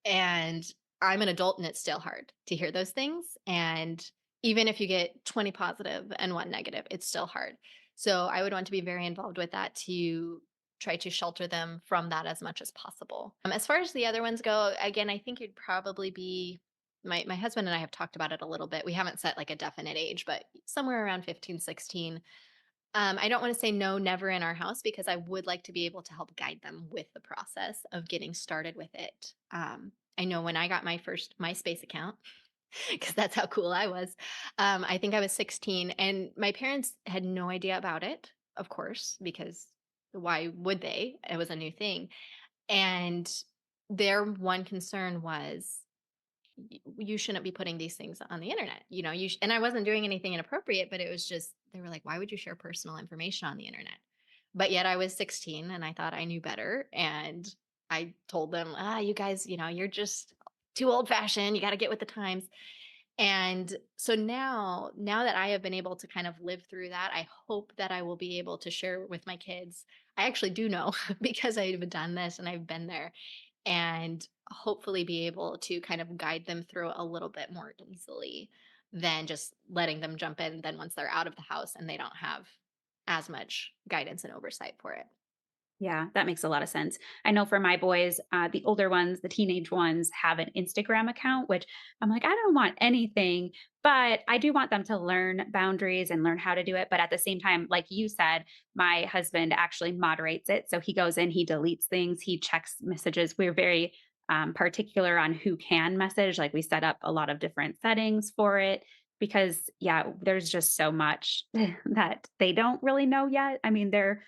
And I'm an adult and it's still hard to hear those things. And even if you get 20 positive and one negative, it's still hard. So I would want to be very involved with that to try to shelter them from that as much as possible. As far as the other ones go, again, I think it'd probably be my husband and I have talked about it a little bit. We haven't set like a definite age, but somewhere around 15, 16. I don't want to say no, never in our house because I would like to be able to help guide them with the process of getting started with it. I know when I got my first MySpace account, because that's how cool I was, I think I was 16, and my parents had no idea about it. of course, because why would they? It was a new thing. And their one concern was, you shouldn't be putting these things on the internet. And I wasn't doing anything inappropriate, but it was just, they were like, why would you share personal information on the internet? But yet I was 16 and I thought I knew better. And I told them, you guys, you're just too old fashioned. You got to get with the times. And so now that I have been able to kind of live through that, I hope that I will be able to share with my kids. I actually do know because I've done this and I've been there, and hopefully be able to kind of guide them through a little bit more easily than just letting them jump in then once they're out of the house and they don't have as much guidance and oversight for it. Yeah, that makes a lot of sense. I know for my boys, the older ones, the teenage ones have an Instagram account, which I'm like, I don't want anything, but I do want them to learn boundaries and learn how to do it. But at the same time, like you said, my husband actually moderates it. So he goes in, he deletes things, he checks messages. We're very particular on who can message. Like we set up a lot of different settings for it because, yeah, there's just so much that they don't really know yet. I mean, they're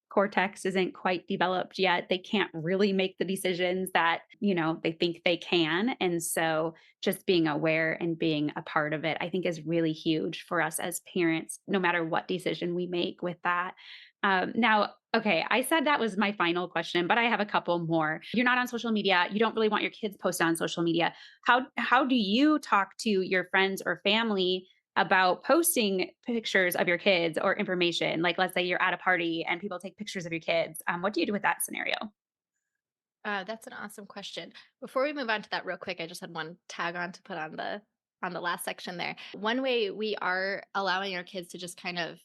cortex isn't quite developed yet. They can't really make the decisions that, they think they can. And so just being aware and being a part of it, I think is really huge for us as parents, no matter what decision we make with that. Now, okay, I said that was my final question, but I have a couple more. You're not on social media. You don't really want your kids posted on social media. How do you talk to your friends or family about posting pictures of your kids or information? Like, let's say you're at a party and people take pictures of your kids. What do you do with that scenario? That's an awesome question. Before we move on to that real quick, I just had one tag on to put on the last section there. One way we are allowing our kids to just kind of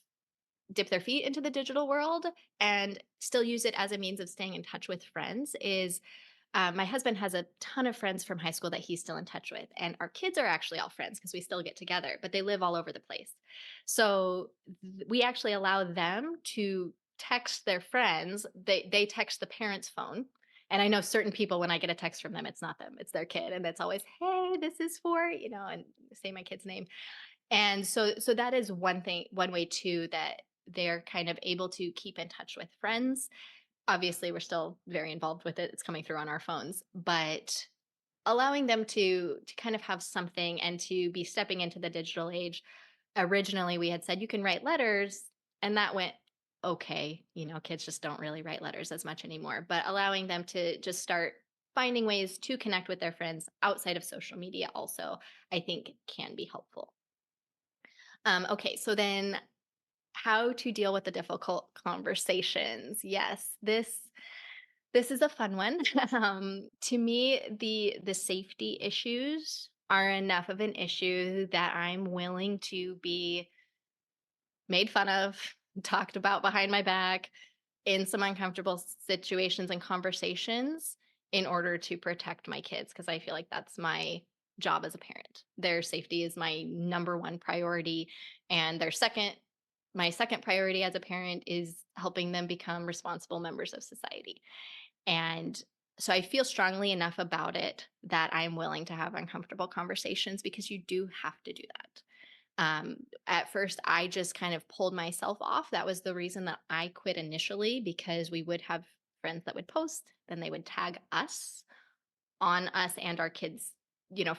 dip their feet into the digital world and still use it as a means of staying in touch with friends is, my husband has a ton of friends from high school that he's still in touch with. And our kids are actually all friends because we still get together, but they live all over the place. So we actually allow them to text their friends. They text the parents' phone. And I know certain people, when I get a text from them, it's not them, it's their kid. And it's always, hey, this is for, and say my kid's name. And so that is one way too that they're kind of able to keep in touch with friends. Obviously, we're still very involved with it. It's coming through on our phones, but allowing them to kind of have something and to be stepping into the digital age. Originally, we had said you can write letters, and that went okay. Kids just don't really write letters as much anymore, but allowing them to just start finding ways to connect with their friends outside of social media also, I think can be helpful. Okay, so then how to deal with the difficult conversations. Yes, this is a fun one. To me, the safety issues are enough of an issue that I'm willing to be made fun of, talked about behind my back in some uncomfortable situations and conversations in order to protect my kids because I feel like that's my job as a parent. Their safety is my number one priority, and my second priority as a parent is helping them become responsible members of society. And so I feel strongly enough about it that I'm willing to have uncomfortable conversations because you do have to do that. At first, I just kind of pulled myself off. That was the reason that I quit initially because we would have friends that would post, then they would tag us on us and our kids,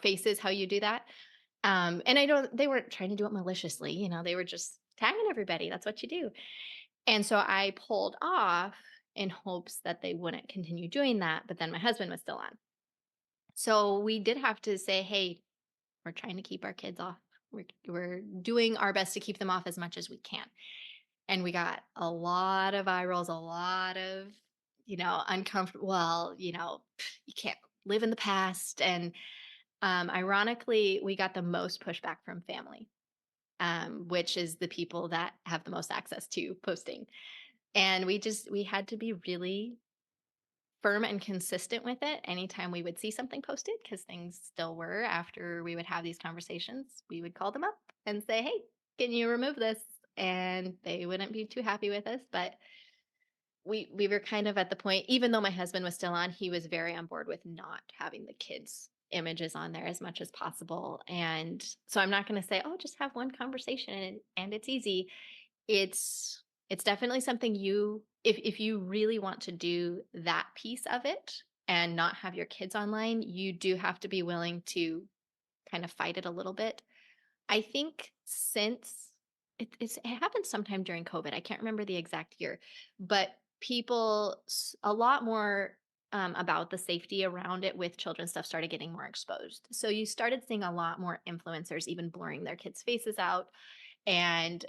faces, how you do that. And they weren't trying to do it maliciously, they were just tagging everybody. That's what you do. And so I pulled off in hopes that they wouldn't continue doing that. But then my husband was still on. So we did have to say, hey, we're trying to keep our kids off. We're doing our best to keep them off as much as we can. And we got a lot of eye rolls, a lot of, uncomfortable. Well, you can't live in the past. And ironically, we got the most pushback from family, which is the people that have the most access to posting. And we had to be really firm and consistent with it anytime we would see something posted because things still were after we would have these conversations. We would call them up and say, hey, can you remove this? And they wouldn't be too happy with us. But we were kind of at the point, even though my husband was still on, he was very on board with not having the kids' images on there as much as possible. And so I'm not going to say, oh, just have one conversation and it's easy. It's It's definitely something if you really want to do that piece of it and not have your kids online, you do have to be willing to kind of fight it a little bit. I think since it happened sometime during COVID, I can't remember the exact year, but a lot more about the safety around it with children stuff started getting more exposed. So you started seeing a lot more influencers even blurring their kids' faces out and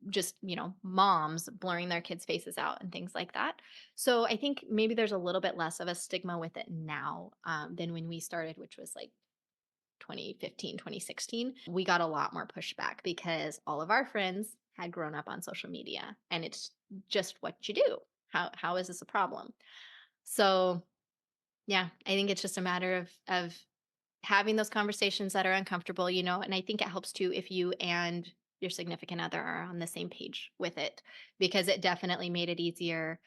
just, moms blurring their kids' faces out and things like that. So I think maybe there's a little bit less of a stigma with it now than when we started, which was like 2015, 2016. We got a lot more pushback because all of our friends had grown up on social media and it's just what you do. How is this a problem? So yeah, I think it's just a matter of having those conversations that are uncomfortable, and I think it helps too if you and your significant other are on the same page with it because it definitely made it easier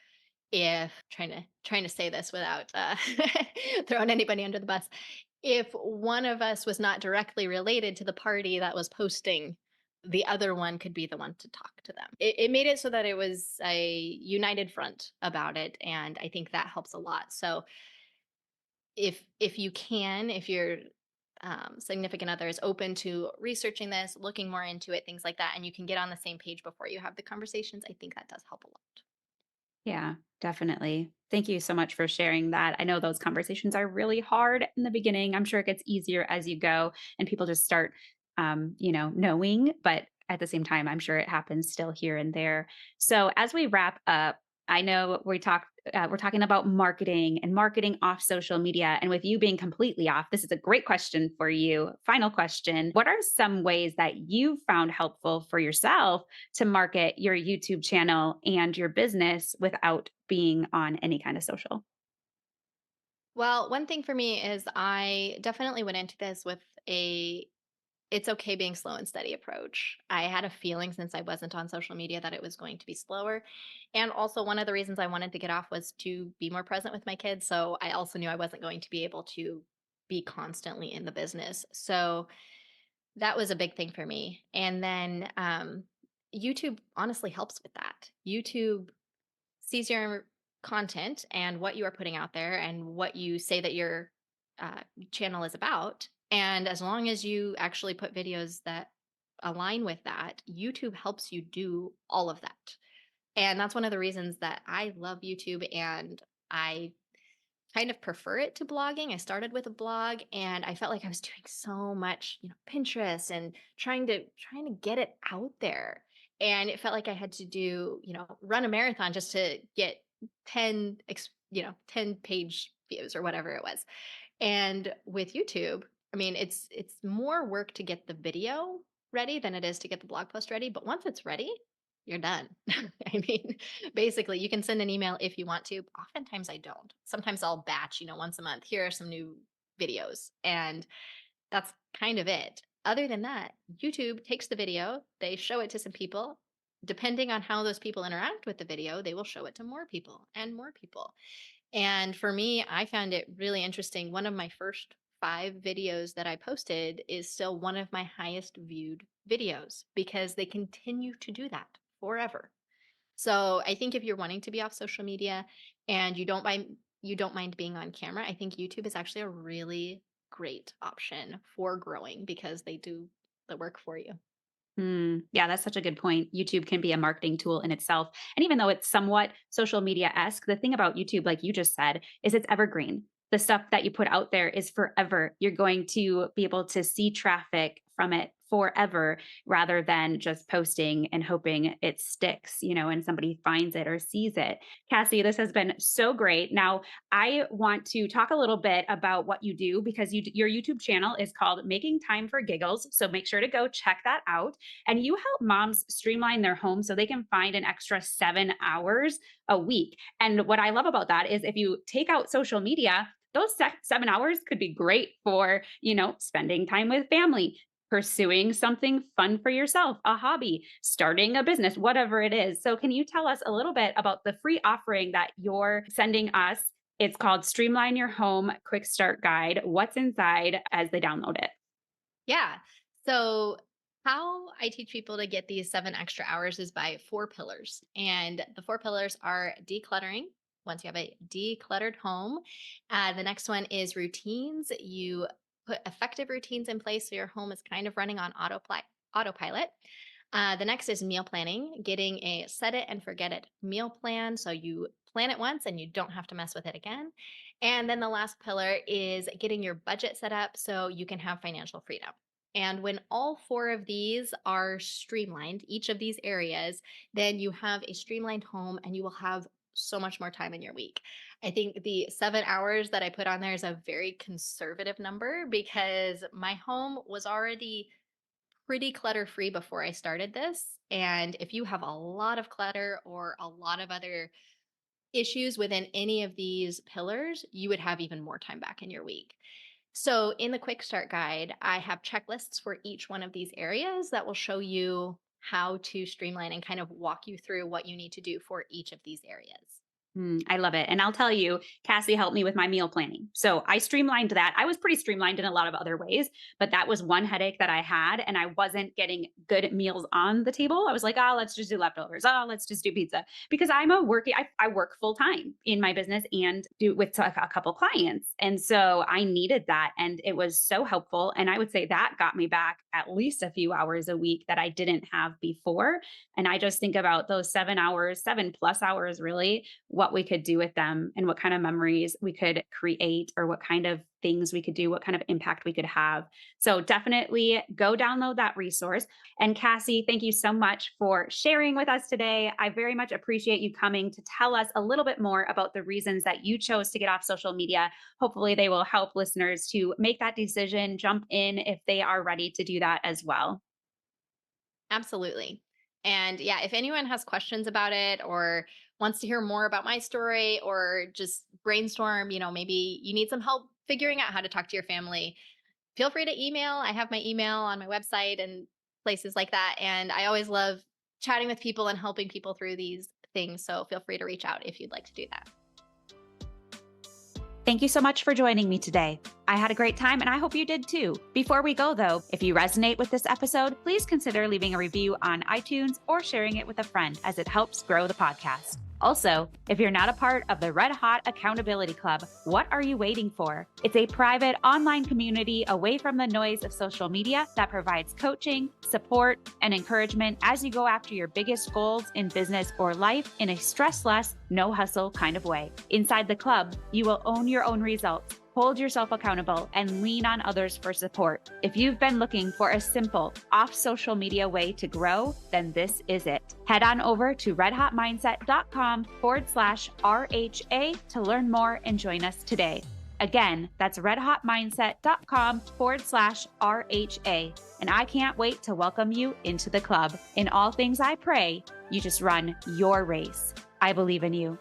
if trying to say this without throwing anybody under the bus. If one of us was not directly related to the party that was posting, the other one could be the one to talk to them. It made it so that it was a united front about it, and I think that helps a lot. So if you can, if your significant other is open to researching this, looking more into it, things like that, and you can get on the same page before you have the conversations, I think that does help a lot. Yeah, definitely. Thank you so much for sharing that. I know those conversations are really hard in the beginning. I'm sure it gets easier as you go and people just start, knowing, but at the same time, I'm sure it happens still here and there. So as we wrap up, I know we're talking about marketing and marketing off social media. And with you being completely off, this is a great question for you. Final question. What are some ways that you found helpful for yourself to market your YouTube channel and your business without being on any kind of social? Well, one thing for me is I definitely went into this with a it's okay being slow and steady approach. I had a feeling since I wasn't on social media that it was going to be slower. And also, one of the reasons I wanted to get off was to be more present with my kids. So I also knew I wasn't going to be able to be constantly in the business. So that was a big thing for me. And then YouTube honestly helps with that. YouTube sees your content and what you are putting out there and what you say that your uh, channel is about. And as long as you actually put videos that align with that, YouTube helps you do all of that. And that's one of the reasons that I love YouTube and I kind of prefer it to blogging. I started with a blog and I felt like I was doing so much, Pinterest and trying to get it out there. And it felt like I had to do, run a marathon just to get 10 page views or whatever it was. And with YouTube, I mean, it's more work to get the video ready than it is to get the blog post ready, but once it's ready, you're done. I mean, basically, you can send an email if you want to. Oftentimes I don't. Sometimes I'll batch, once a month. Here are some new videos, and that's kind of it. Other than that, YouTube takes the video, they show it to some people. Depending on how those people interact with the video, they will show it to more people and more people. And for me, I found it really interesting. One of my first 5 videos that I posted is still one of my highest viewed videos because they continue to do that forever. So I think if you're wanting to be off social media and you don't mind being on camera, I think YouTube is actually a really great option for growing because they do the work for you. Yeah, that's such a good point. YouTube can be a marketing tool in itself. And even though it's somewhat social media esque, the thing about YouTube, like you just said, is it's evergreen. The stuff that you put out there is forever. You're going to be able to see traffic from it forever rather than just posting and hoping it sticks, and somebody finds it or sees it. Kassy, this has been so great. Now, I want to talk a little bit about what you do because your YouTube channel is called Making Time for Giggles. So make sure to go check that out. And you help moms streamline their home so they can find an extra 7 hours a week. And what I love about that is if you take out social media, those 7 hours could be great for, spending time with family, pursuing something fun for yourself, a hobby, starting a business, whatever it is. So, can you tell us a little bit about the free offering that you're sending us? It's called Streamline Your Home Quick Start Guide. What's inside as they download it? Yeah. So How I teach people to get these 7 extra hours is by 4 pillars. And the 4 pillars are decluttering. Once you have a decluttered home, the next one is routines. You put effective routines in place so your home is kind of running on autopilot. The next is meal planning, getting a set it and forget it meal plan. So you plan it once and you don't have to mess with it again. And then the last pillar is getting your budget set up so you can have financial freedom. And when all 4 of these are streamlined, each of these areas, then you have a streamlined home and you will have so much more time in your week. I think the 7 hours that I put on there is a very conservative number because my home was already pretty clutter free before I started this. And if you have a lot of clutter or a lot of other issues within any of these pillars, you would have even more time back in your week. So, in the quick start guide, I have checklists for each one of these areas that will show you how to streamline and kind of walk you through what you need to do for each of these areas. I love it. And I'll tell you, Cassie helped me with my meal planning. So I streamlined that. I was pretty streamlined in a lot of other ways, but that was one headache that I had. And I wasn't getting good meals on the table. I was like, oh, let's just do leftovers. Oh, let's just do pizza. Because I work full time in my business and do with a couple clients. And so I needed that. And it was so helpful. And I would say that got me back at least a few hours a week that I didn't have before. And I just think about those 7 hours, 7+ hours really, what we could do with them and what kind of memories we could create or what kind of things we could do, what kind of impact we could have. So definitely go download that resource. And Cassie, thank you so much for sharing with us today. I very much appreciate you coming to tell us a little bit more about the reasons that you chose to get off social media. Hopefully they will help listeners to make that decision, jump in if they are ready to do that as well. Absolutely. And yeah, if anyone has questions about it or wants to hear more about my story or just brainstorm, maybe you need some help figuring out how to talk to your family, feel free to email. I have my email on my website and places like that. And I always love chatting with people and helping people through these things. So feel free to reach out if you'd like to do that. Thank you so much for joining me today. I had a great time and I hope you did too. Before we go though, if you resonate with this episode, please consider leaving a review on iTunes or sharing it with a friend as it helps grow the podcast. Also, if you're not a part of the Red Hot Accountability Club, what are you waiting for? It's a private online community away from the noise of social media that provides coaching, support, and encouragement as you go after your biggest goals in business or life in a stressless, no hustle kind of way. Inside the club, you will own your own results, hold yourself accountable, and lean on others for support. If you've been looking for a simple, off social media way to grow, then this is it. Head on over to redhotmindset.com/RHA to learn more and join us today. Again, that's redhotmindset.com/RHA. And I can't wait to welcome you into the club. In all things I pray, you just run your race. I believe in you.